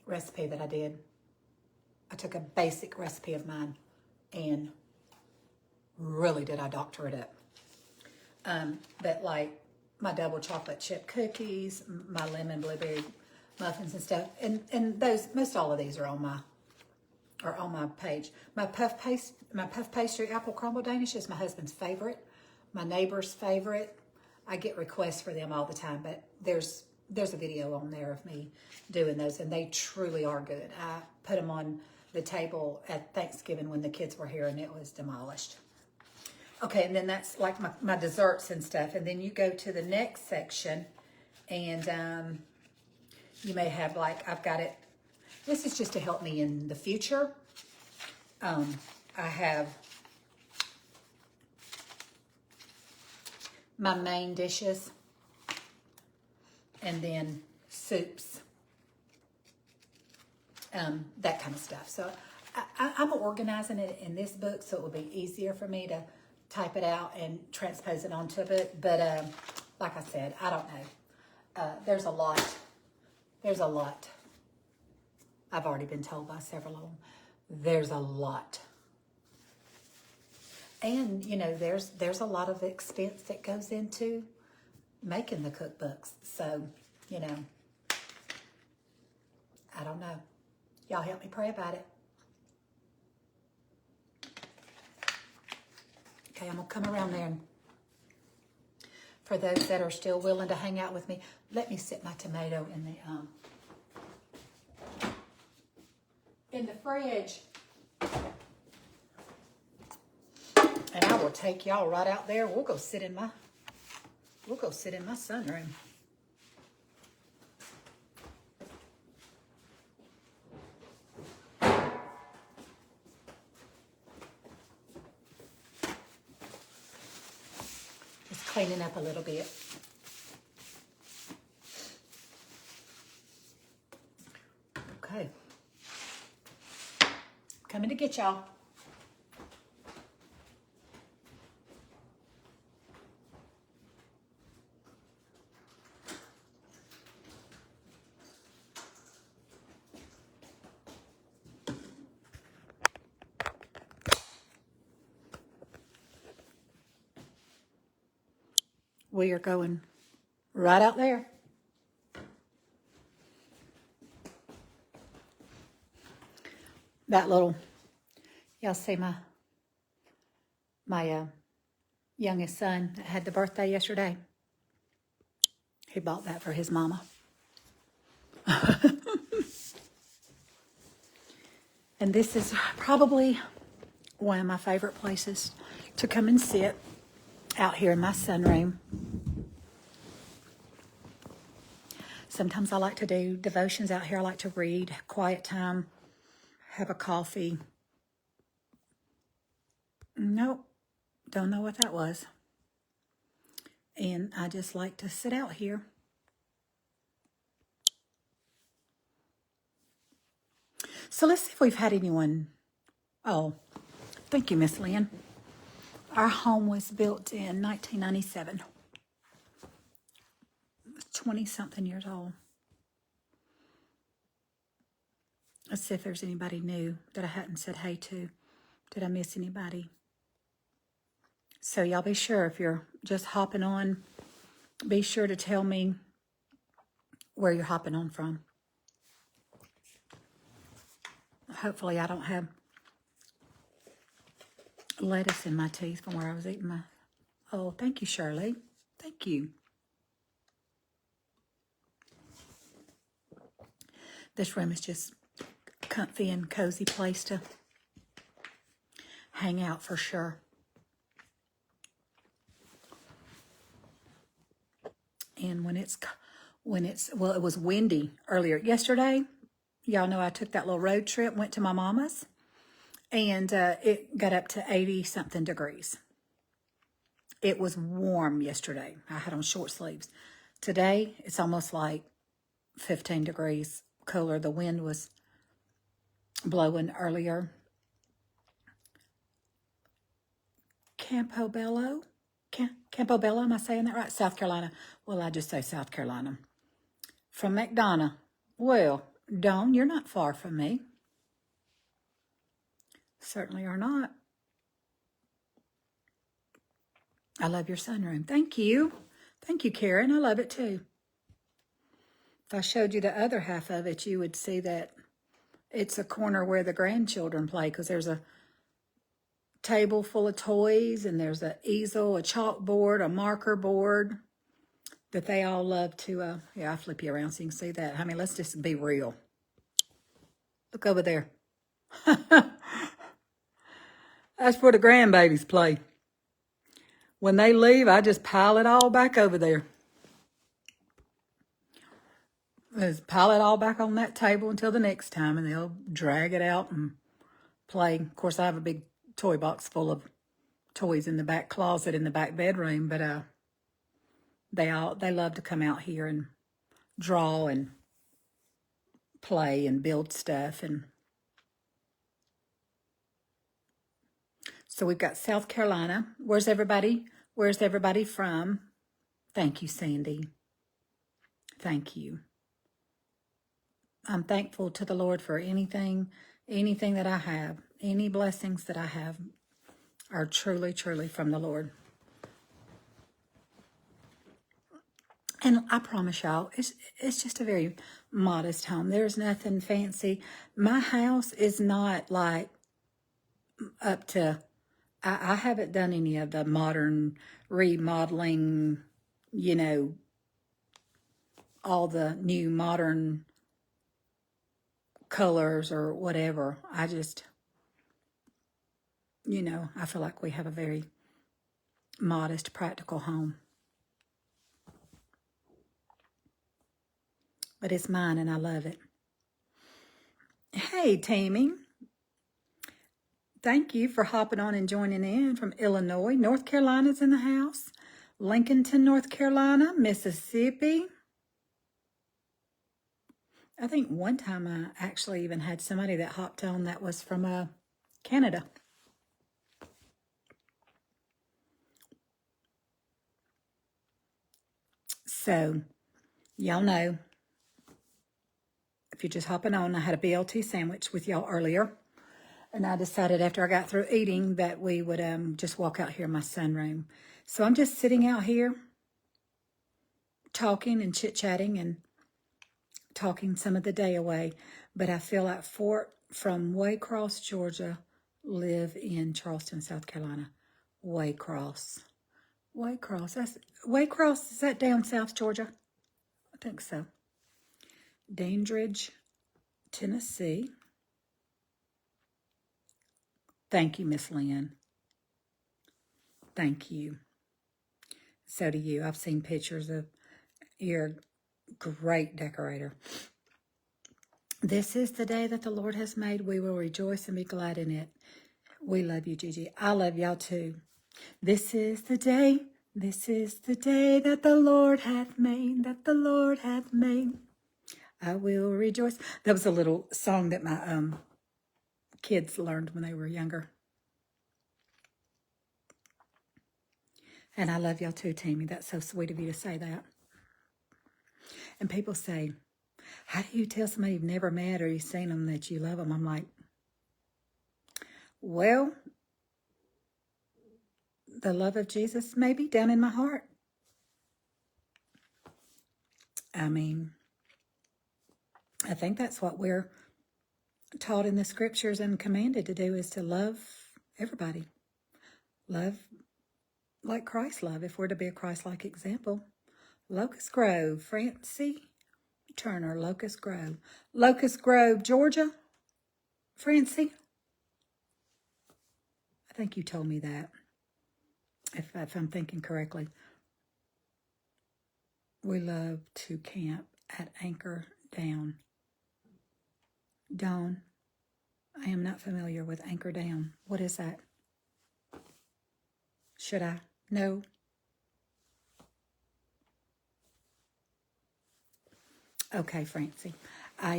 recipe that I did. I took a basic recipe of mine and really did I doctor it up. But like my double chocolate chip cookies, my lemon blueberry muffins and stuff, and those, most all of these are on my page. My puff pastry apple crumble Danish is my husband's favorite, my neighbor's favorite. I get requests for them all the time, but there's a video on there of me doing those, and they truly are good. I put them on the table at Thanksgiving when the kids were here, and it was demolished. Okay, and then that's like my desserts and stuff. And then you go to the next section, and you may have, like, I've got it. This is just to help me in the future. I have my main dishes, and then soups, that kind of stuff. So I'm organizing it in this book so it will be easier for me to type it out and transpose it onto it. But like I said, I don't know. There's a lot. There's a lot. I've already been told by several of them. There's a lot. And, you know, there's a lot of expense that goes into making the cookbooks. So, you know, I don't know. Y'all help me pray about it. Okay, I'm going to come around there. And for those that are still willing to hang out with me, let me sit my tomato in the fridge. And I will take y'all right out there. We'll go sit in my sunroom. Just cleaning up a little bit. Okay. Coming to get y'all. We are going right out there. That little, y'all see my youngest son that had the birthday yesterday. He bought that for his mama. And this is probably one of my favorite places to come and sit, out here in my sunroom. Sometimes I like to do devotions out here. I like to read, quiet time, have a coffee. Nope, don't know what that was. And I just like to sit out here. So let's see if we've had anyone. Oh, thank you, Miss Lynn. Our home was built in 1997. 20-something years old. Let's see if there's anybody new that I hadn't said hey to. Did I miss anybody? So y'all be sure, if you're just hopping on, be sure to tell me where you're hopping on from. Hopefully I don't have lettuce in my teeth from where I was eating my... Oh, thank you, Shirley. Thank you. This room is just comfy and cozy place to hang out for sure. And when it's, well, it was windy earlier. Yesterday, y'all know I took that little road trip, went to my mama's, and it got up to 80-something degrees. It was warm yesterday. I had on short sleeves. Today, it's almost like 15 degrees cooler. The wind was blowing earlier. Campobello, am I saying that right? South Carolina. Well, I just say South Carolina. From McDonough. Well, Dawn, you're not far from me. Certainly are not. I love your sunroom. Thank you. Thank you, Karen. I love it too. If I showed you the other half of it, you would see that it's a corner where the grandchildren play, because there's a table full of toys, and there's an easel, a chalkboard, a marker board that they all love to, yeah, I'll flip you around so you can see that. I mean, let's just be real. Look over there. That's where the grandbabies play. When they leave, I just pile it all back over there. Just pile it all back on that table until the next time, and they'll drag it out and play. Of course, I have a big toy box full of toys in the back closet in the back bedroom, but they love to come out here and draw and play and build stuff. And So we've got South Carolina. Where's everybody? Where's everybody from? Thank you, Sandy. Thank you. I'm thankful to the Lord for anything that I have. Any blessings that I have are truly, truly from the Lord. And I promise y'all, it's just a very modest home. There's nothing fancy. My house is not like up to, I haven't done any of the modern remodeling, you know, all the new modern colors or whatever. I just, you know, I feel like we have a very modest, practical home. But it's mine and I love it. Hey, Tammy. Thank you for hopping on and joining in from Illinois. North Carolina's in the house. Lincolnton, North Carolina, Mississippi. I think one time I actually even had somebody that hopped on that was from Canada. So, y'all know, if you're just hopping on, I had a BLT sandwich with y'all earlier. And I decided after I got through eating that we would just walk out here in my sunroom. So I'm just sitting out here talking and chit-chatting and talking some of the day away. But I feel like from Waycross, Georgia, live in Charleston, South Carolina. Waycross. Waycross, is that down South Georgia? I think so. Dandridge, Tennessee. Thank you, Miss Lynn. Thank you. So do you. I've seen pictures of your great decorator. This is the day that the Lord has made. We will rejoice and be glad in it. We love you, Gigi. I love y'all too. This is the day that the Lord hath made, that the Lord hath made. I will rejoice. That was a little song that my kids learned when they were younger. And I love y'all too, Tammy. That's so sweet of you to say that. And people say, how do you tell somebody you've never met or you've seen them that you love them? I'm like, well, the love of Jesus may be down in my heart. I mean, I think that's what we're taught in the scriptures and commanded to do, is to love everybody. Love like Christ loved, if we're to be a Christ-like example. Locust Grove, Francie Turner, Locust Grove, Georgia. Francie, I think you told me that, if I'm thinking correctly. We love to camp at Anchor Down. Dawn, I am not familiar with Anchor Down. What is that? Should I know? Okay, Francie. I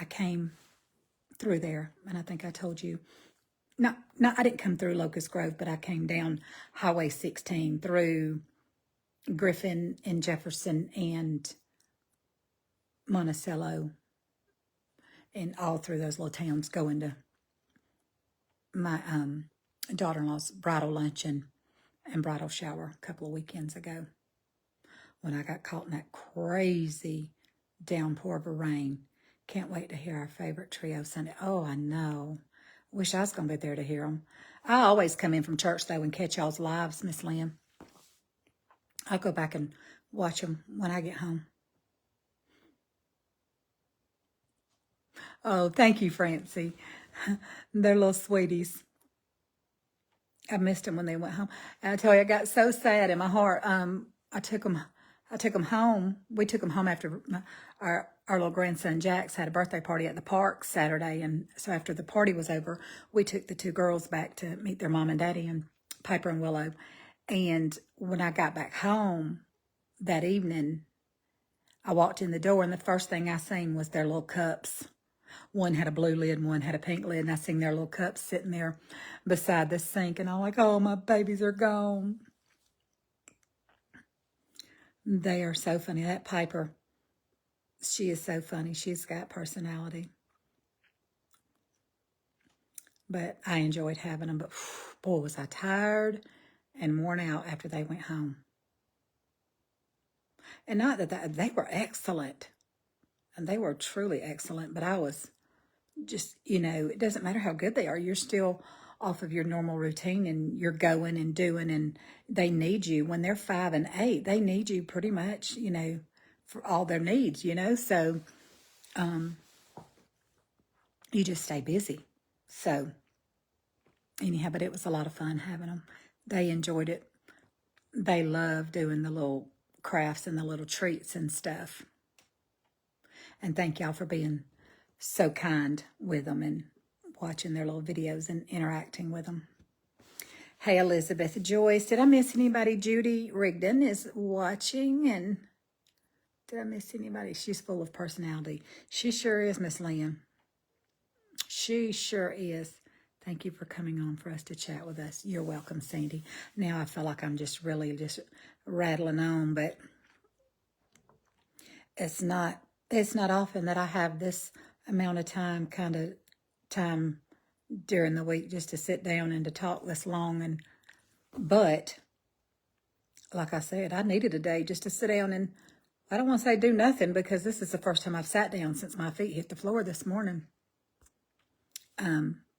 came through there, and I think I told you. No, I didn't come through Locust Grove, but I came down Highway 16 through Griffin and Jefferson and Monticello, and all through those little towns, going to my daughter-in-law's bridal luncheon and bridal shower a couple of weekends ago, when I got caught in that crazy downpour of rain. Can't wait to hear our favorite trio Sunday. Oh, I know. Wish I was going to be there to hear them. I always come in from church, though, and catch y'all's lives, Miss Lynn. I'll go back and watch them when I get home. Oh, thank you, Francie. They're little sweeties. I missed them when they went home. And I tell you, I got so sad in my heart. I took them home. We took them home after our little grandson Jax had a birthday party at the park Saturday. And so after the party was over, we took the two girls back to meet their mom and daddy, and Piper and Willow. And when I got back home that evening, I walked in the door, and the first thing I seen was their little cups one had a blue lid and one had a pink lid, and I seen their little cups sitting there beside the sink, and I'm like, oh, my babies are gone. They are so funny. That Piper, she is so funny. She's got personality. But I enjoyed having them. But boy, was I tired and worn out after they went home. And not that they were excellent. And they were truly excellent. But I was just, it doesn't matter how good they are. You're still off of your normal routine and you're going and doing. And they need you. When they're 5 and 8, they need you pretty much, for all their needs, So you just stay busy. So anyhow, but it was a lot of fun having them. They enjoyed it. They love doing the little crafts and the little treats and stuff. And thank y'all for being so kind with them and watching their little videos and interacting with them. Hey, Elizabeth Joyce. Did I miss anybody? Judy Rigdon is watching. And did I miss anybody? She's full of personality. She sure is, Miss Lynn. She sure is. Thank you for coming on for us to chat with us. You're welcome, Sandy. Now I feel like I'm just really just rattling on, but it's not often that I have this amount of time during the week just to sit down and to talk this long. But like I said, I needed a day just to sit down and, I don't want to say do nothing, because this is the first time I've sat down since my feet hit the floor this morning.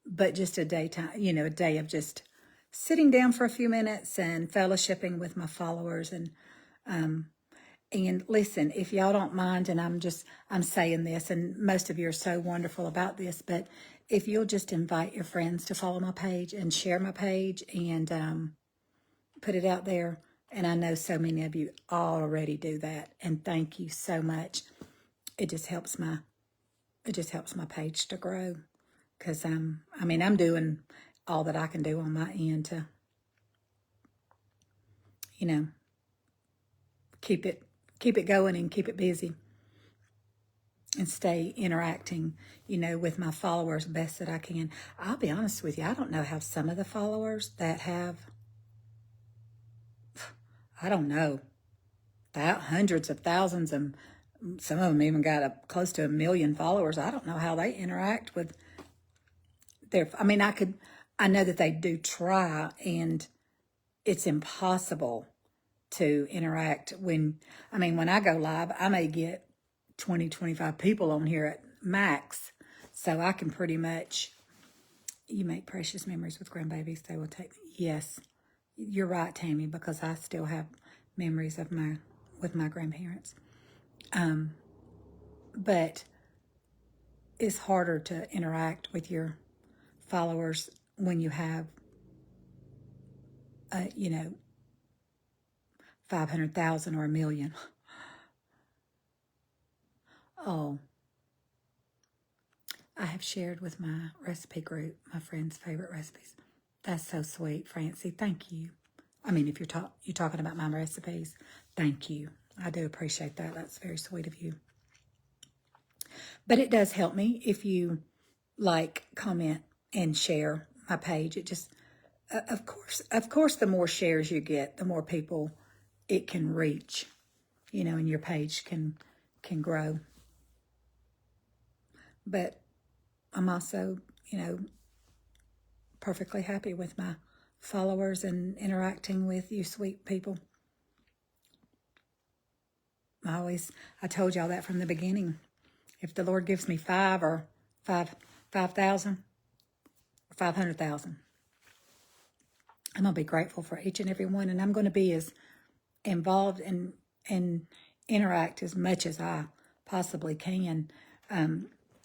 But just a daytime, a day of just sitting down for a few minutes and fellowshipping with my followers. And listen, if y'all don't mind, and I'm saying this, and most of you are so wonderful about this, but if you'll just invite your friends to follow my page and share my page and put it out there. And I know so many of you already do that. And thank you so much. It just helps my page to grow. Because I'm doing all that I can do on my end to, keep it going and keep it busy and stay interacting, with my followers best that I can. I'll be honest with you. I don't know how some of the followers that have, I don't know, hundreds of thousands, and some of them even got close to 1 million followers. I don't know how they interact with I know that they do try, and it's impossible to interact when I go live, I may get 20, 25 people on here at max. So I can pretty much, you make precious memories with grandbabies. They will take, yes, you're right, Tammy, because I still have memories with my grandparents. But it's harder to interact with your followers when you have 500,000 or 1 million. Oh, I have shared with my recipe group my friends' favorite recipes. That's so sweet, Francie. Thank you. If you're talking about my recipes, thank you. I do appreciate that. That's very sweet of you. But it does help me if you like, comment, and share my page. It just, of course, the more shares you get, the more people it can reach, and your page can grow. But I'm also, perfectly happy with my followers and interacting with you sweet people. I told y'all that from the beginning. If the Lord gives me 5,000 or 500,000, I'm going to be grateful for each and every one, and I'm going to be as involved and interact as much as I possibly can.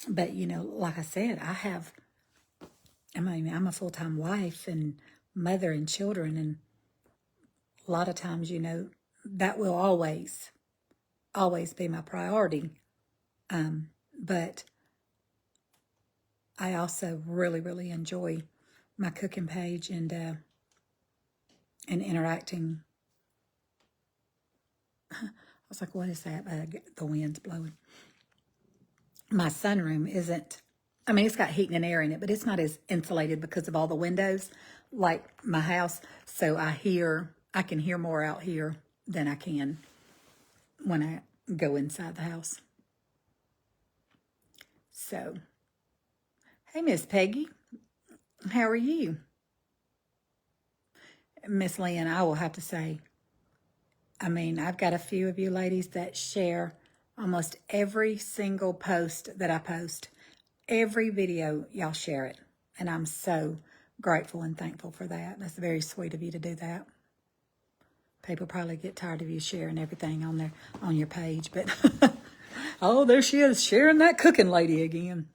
But, like I said, I'm a full-time wife and mother and children, and a lot of times, that will always be my priority. But I also really, really enjoy my cooking page and interacting. I was like, what is that? The wind's blowing. My sunroom isn't I mean, it's got heating and air in it, but it's not as insulated because of all the windows like my house. So I can hear more out here than I can when I go inside the house. So, hey, Miss Peggy, how are you? Miss Lynn, I will have to say, I mean, I've got a few of you ladies that share almost every single post that I post. Every video, y'all share it. And I'm so grateful and thankful for that. That's very sweet of you to do that. People probably get tired of you sharing everything on your page, but oh, there she is, sharing that cooking lady again.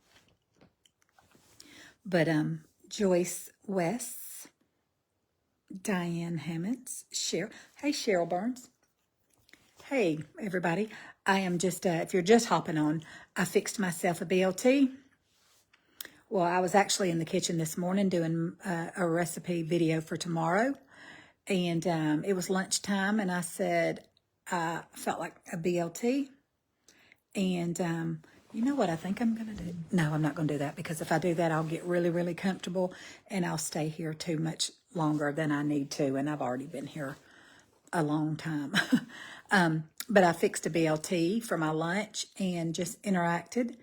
But Joyce West, Diane Hammonds, hey Cheryl Burns. Hey everybody, I am just if you're just hopping on, I fixed myself a BLT. Well, I was actually in the kitchen this morning doing a recipe video for tomorrow, and it was lunchtime, and I said I felt like a BLT, and you know what I think I'm going to do? No, I'm not going to do that, because if I do that, I'll get really, really comfortable, and I'll stay here too much longer than I need to, and I've already been here a long time. But I fixed a BLT for my lunch and just interacted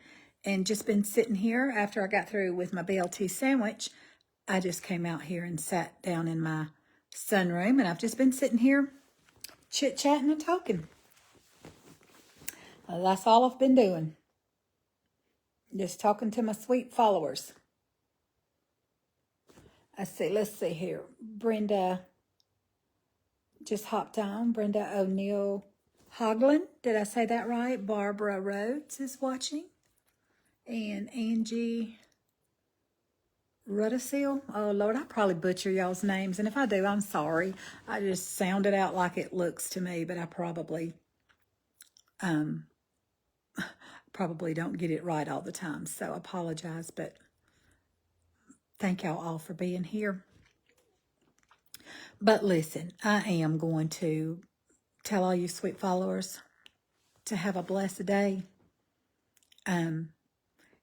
and just been sitting here. After I got through with my BLT sandwich, I just came out here and sat down in my sunroom, and I've just been sitting here chit-chatting and talking. That's all I've been doing. Just talking to my sweet followers. Let's see here. Brenda just hopped on. Brenda O'Neill Hoglin. Did I say that right? Barbara Rhodes is watching. And Angie Rudisil. Oh, Lord, I probably butcher y'all's names. And if I do, I'm sorry. I just sound it out like it looks to me, but I probably don't get it right all the time. So I apologize, but thank y'all all for being here. But listen, I am going to tell all you sweet followers to have a blessed day.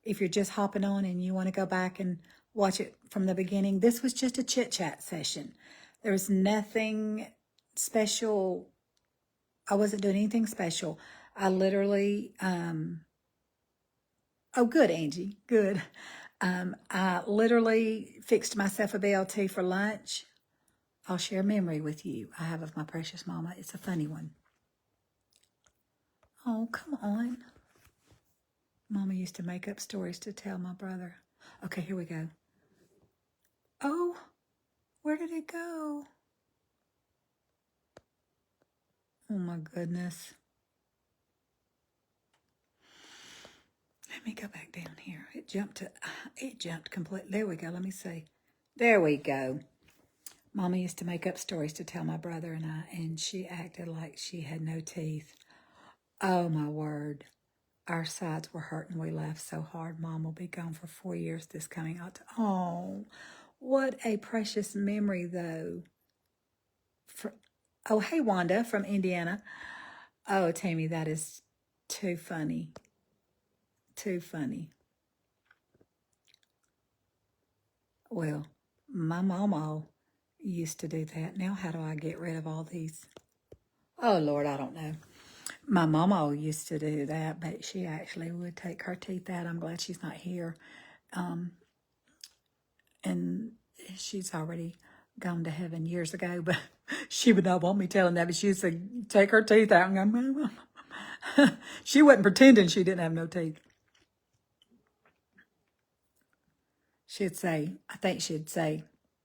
If you're just hopping on and you want to go back and watch it from the beginning, this was just a chit-chat session. There was nothing special. I wasn't doing anything special. I literally, oh, good, Angie, good. I literally fixed myself a BLT for lunch. I'll share a memory with you I have of my precious mama. It's a funny one. Oh, come on. Mama used to make up stories to tell my brother. Okay, here we go. Oh, where did it go? Oh my goodness. Let me go back down here. It jumped completely. There we go. Let me see. There we go. Mama used to make up stories to tell my brother and I, and she acted like she had no teeth. Oh my word. Our sides were hurting. We laughed so hard. Mom will be gone for 4 years this coming out. Oh, what a precious memory, though. Oh, hey, Wanda from Indiana. Oh, Tammy, that is too funny. Too funny. Well, my mama used to do that. Now, how do I get rid of all these? Oh, Lord, I don't know. My mama used to do that, but she actually would take her teeth out. I'm glad she's not here. And she's already gone to heaven years ago, but she would not want me telling that, but she used to take her teeth out and go, she wasn't pretending she didn't have no teeth. I think she'd say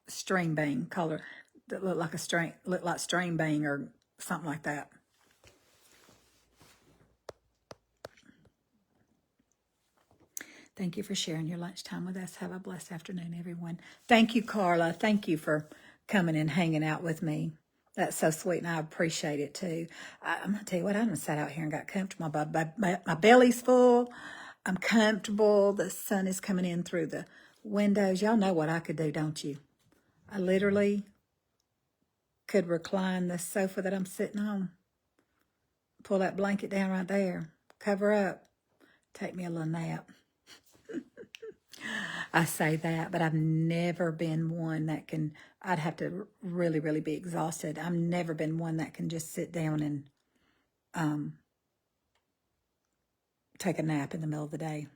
string bang, color that looked like string bang or something like that. Thank you for sharing your lunchtime with us. Have a blessed afternoon, everyone. Thank you, Carla. Thank you for coming and hanging out with me. That's so sweet, and I appreciate it, too. I'm going to tell you what, I done sat out here and got comfortable. My belly's full. I'm comfortable. The sun is coming in through the windows. Y'all know what I could do, don't you? I literally could recline the sofa that I'm sitting on. Pull that blanket down right there. Cover up. Take me a little nap. I say that, but I've never been one that can, I'd have to really, really be exhausted. I've never been one that can just sit down and take a nap in the middle of the day.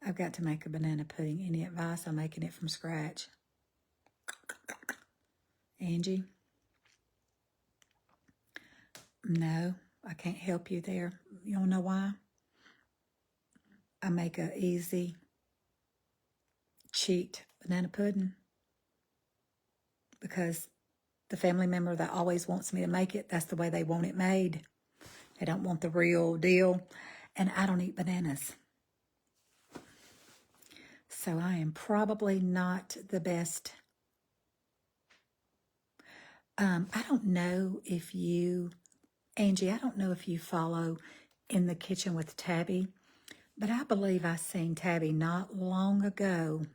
I've got to make a banana pudding. Any advice on making it from scratch? Angie? No, I can't help you there. You don't know why? I make a easy, cheat banana pudding because the family member that always wants me to make it, that's the way they want it made. They don't want the real deal. And I don't eat bananas. So I am probably not the best. I don't know if you, Angie, I don't know if you follow In the Kitchen with Tabby, but I believe I seen Tabby not long ago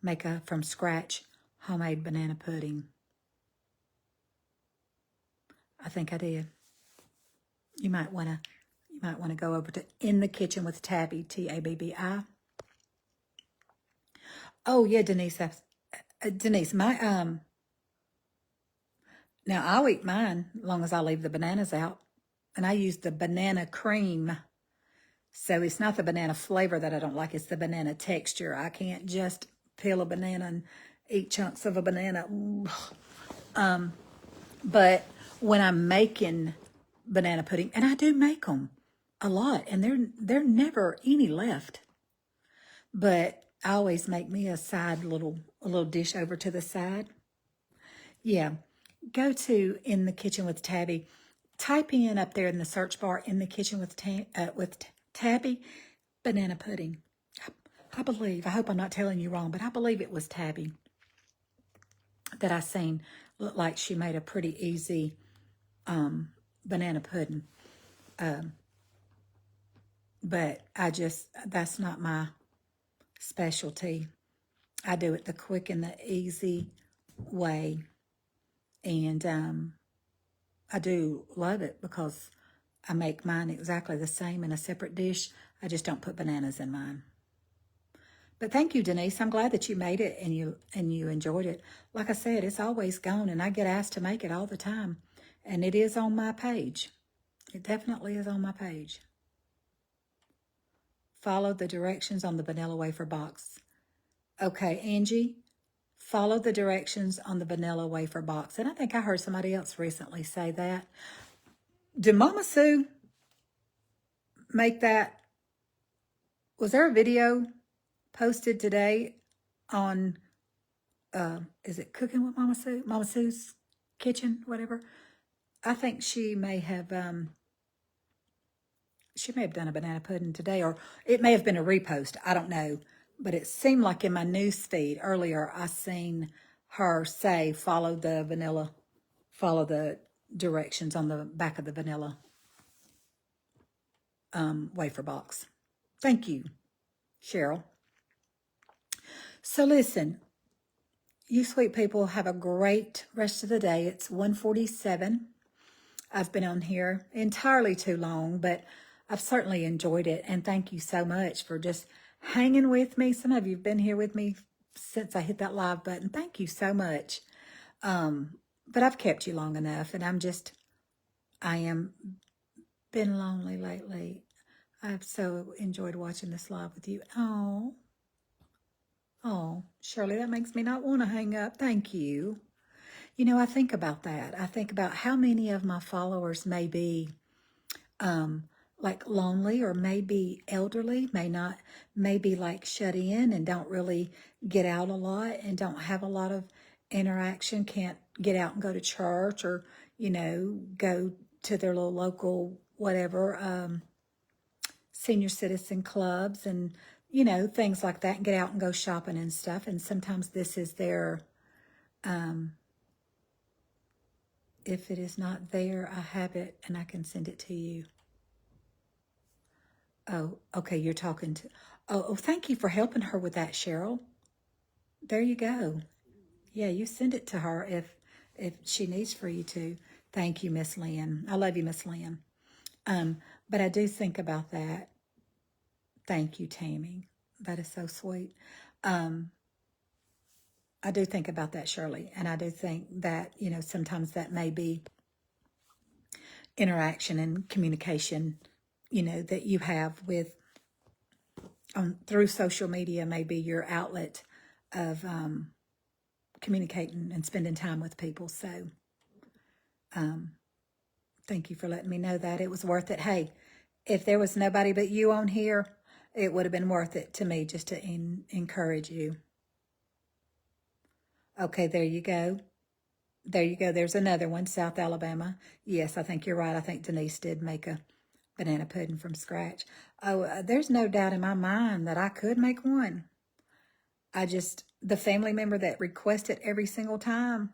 make a from scratch homemade banana pudding. I think I did. You might want to go over to In the Kitchen with Tabby, Tabbi. Oh yeah, Denise. Denise, my now I'll eat mine as long as I leave the bananas out, and I use the banana cream. So it's not the banana flavor that I don't like; it's the banana texture. I can't just peel a banana and eat chunks of a banana. But when I'm making banana pudding, and I do make them a lot, and they're never any left. But I always make me a little dish over to the side. Yeah, go to In the Kitchen with Tabby. Type in up there in the search bar In the Kitchen with Tabby banana pudding. I believe. I hope I'm not telling you wrong, but I believe it was Tabby that I seen looked like she made a pretty easy banana pudding. But that's not my specialty. I do it the quick and the easy way. And I do love it because I make mine exactly the same in a separate dish. I just don't put bananas in mine. But thank you, Denise. I'm glad that you made it and you enjoyed it. Like I said, it's always gone, and I get asked to make it all the time. And it is on my page. It definitely is on my page. Follow the directions on the vanilla wafer box. Okay, Angie, follow the directions on the vanilla wafer box. And I think I heard somebody else recently say that. Did Mama Sue make that? Was there a video posted today on, is it Cooking with Mama Sue? Mama Sue's Kitchen, whatever. I think she may have done a banana pudding today, or it may have been a repost. I don't know. But it seemed like in my news feed earlier, I seen her say, follow the directions on the back of the vanilla wafer box. Thank you, Cheryl. So listen, you sweet people have a great rest of the day. It's 1:47. I've been on here entirely too long, but I've certainly enjoyed it. And thank you so much for just hanging with me. Some of you have been here with me since I hit that live button. Thank you so much. But I've kept you long enough, and I am been lonely lately. I've so enjoyed watching this live with you. Oh, Shirley, that makes me not want to hang up. Thank you. You know, I think about that. I think about how many of my followers may be like lonely, or maybe elderly, may be like shut in and don't really get out a lot and don't have a lot of interaction, can't get out and go to church, or, go to their little local, whatever, senior citizen clubs and, things like that, and get out and go shopping and stuff. And sometimes this is their, if it is not there, I have it and I can send it to you. Oh, okay, you're talking to, oh, thank you for helping her with that, Cheryl. There you go. Yeah, you send it to her if she needs for you to. Thank you, Miss Lynn. I love you, Miss Lynn. But I do think about that. Thank you, Tammy. That is so sweet. I do think about that, Shirley, and I do think that, sometimes that may be interaction and communication, that you have with through social media may be your outlet of communicating and spending time with people. So thank you for letting me know that. It was worth it. Hey, if there was nobody but you on here, it would have been worth it to me just to encourage you. Okay, there you go. There you go. There's another one, South Alabama. Yes, I think you're right. I think Denise did make a banana pudding from scratch. Oh, there's no doubt in my mind that I could make one. The family member that requests it every single time,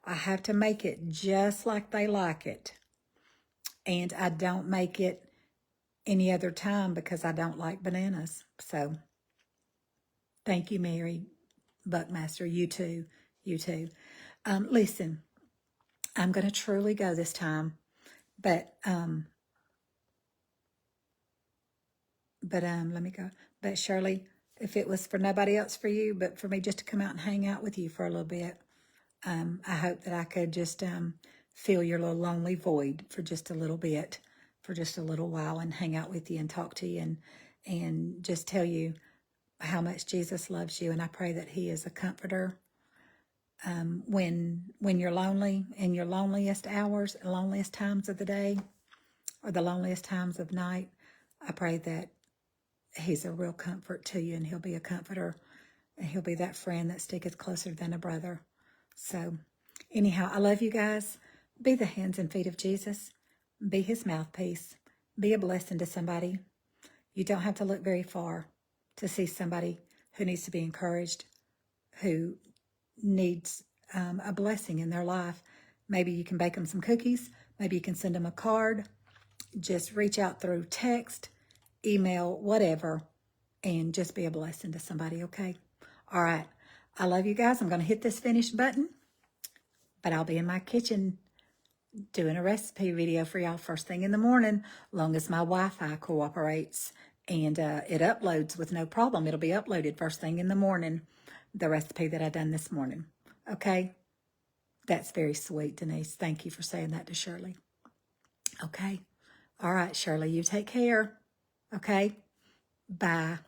I have to make it just like they like it. And I don't make it any other time because I don't like bananas. So thank you, Mary Buckmaster. You too. You too. Listen, I'm going to truly go this time, but let me go. But Shirley, if it was for nobody else for you, but for me just to come out and hang out with you for a little bit, I hope that I could just fill your little lonely void for just a little bit, for just a little while, and hang out with you and talk to you and just tell you how much Jesus loves you. And I pray that he is a comforter. When you're lonely, in your loneliest hours, loneliest times of the day, or the loneliest times of night, I pray that he's a real comfort to you, and he'll be a comforter, and he'll be that friend that sticketh closer than a brother. So anyhow, I love you guys. Be the hands and feet of Jesus. Be his mouthpiece. Be a blessing to somebody. You don't have to look very far to see somebody who needs to be encouraged, who needs a blessing in their life. Maybe you can bake them some cookies. Maybe you can send them a card. Just reach out through text, email, whatever, and just be a blessing to somebody, okay? All right. I love you guys. I'm going to hit this finish button, but I'll be in my kitchen doing a recipe video for y'all first thing in the morning, long as my Wi-Fi cooperates and it uploads with no problem. It'll be uploaded first thing in the morning, the recipe that I done this morning. Okay? That's very sweet, Denise. Thank you for saying that to Shirley. Okay? All right, Shirley, you take care. Okay? Bye.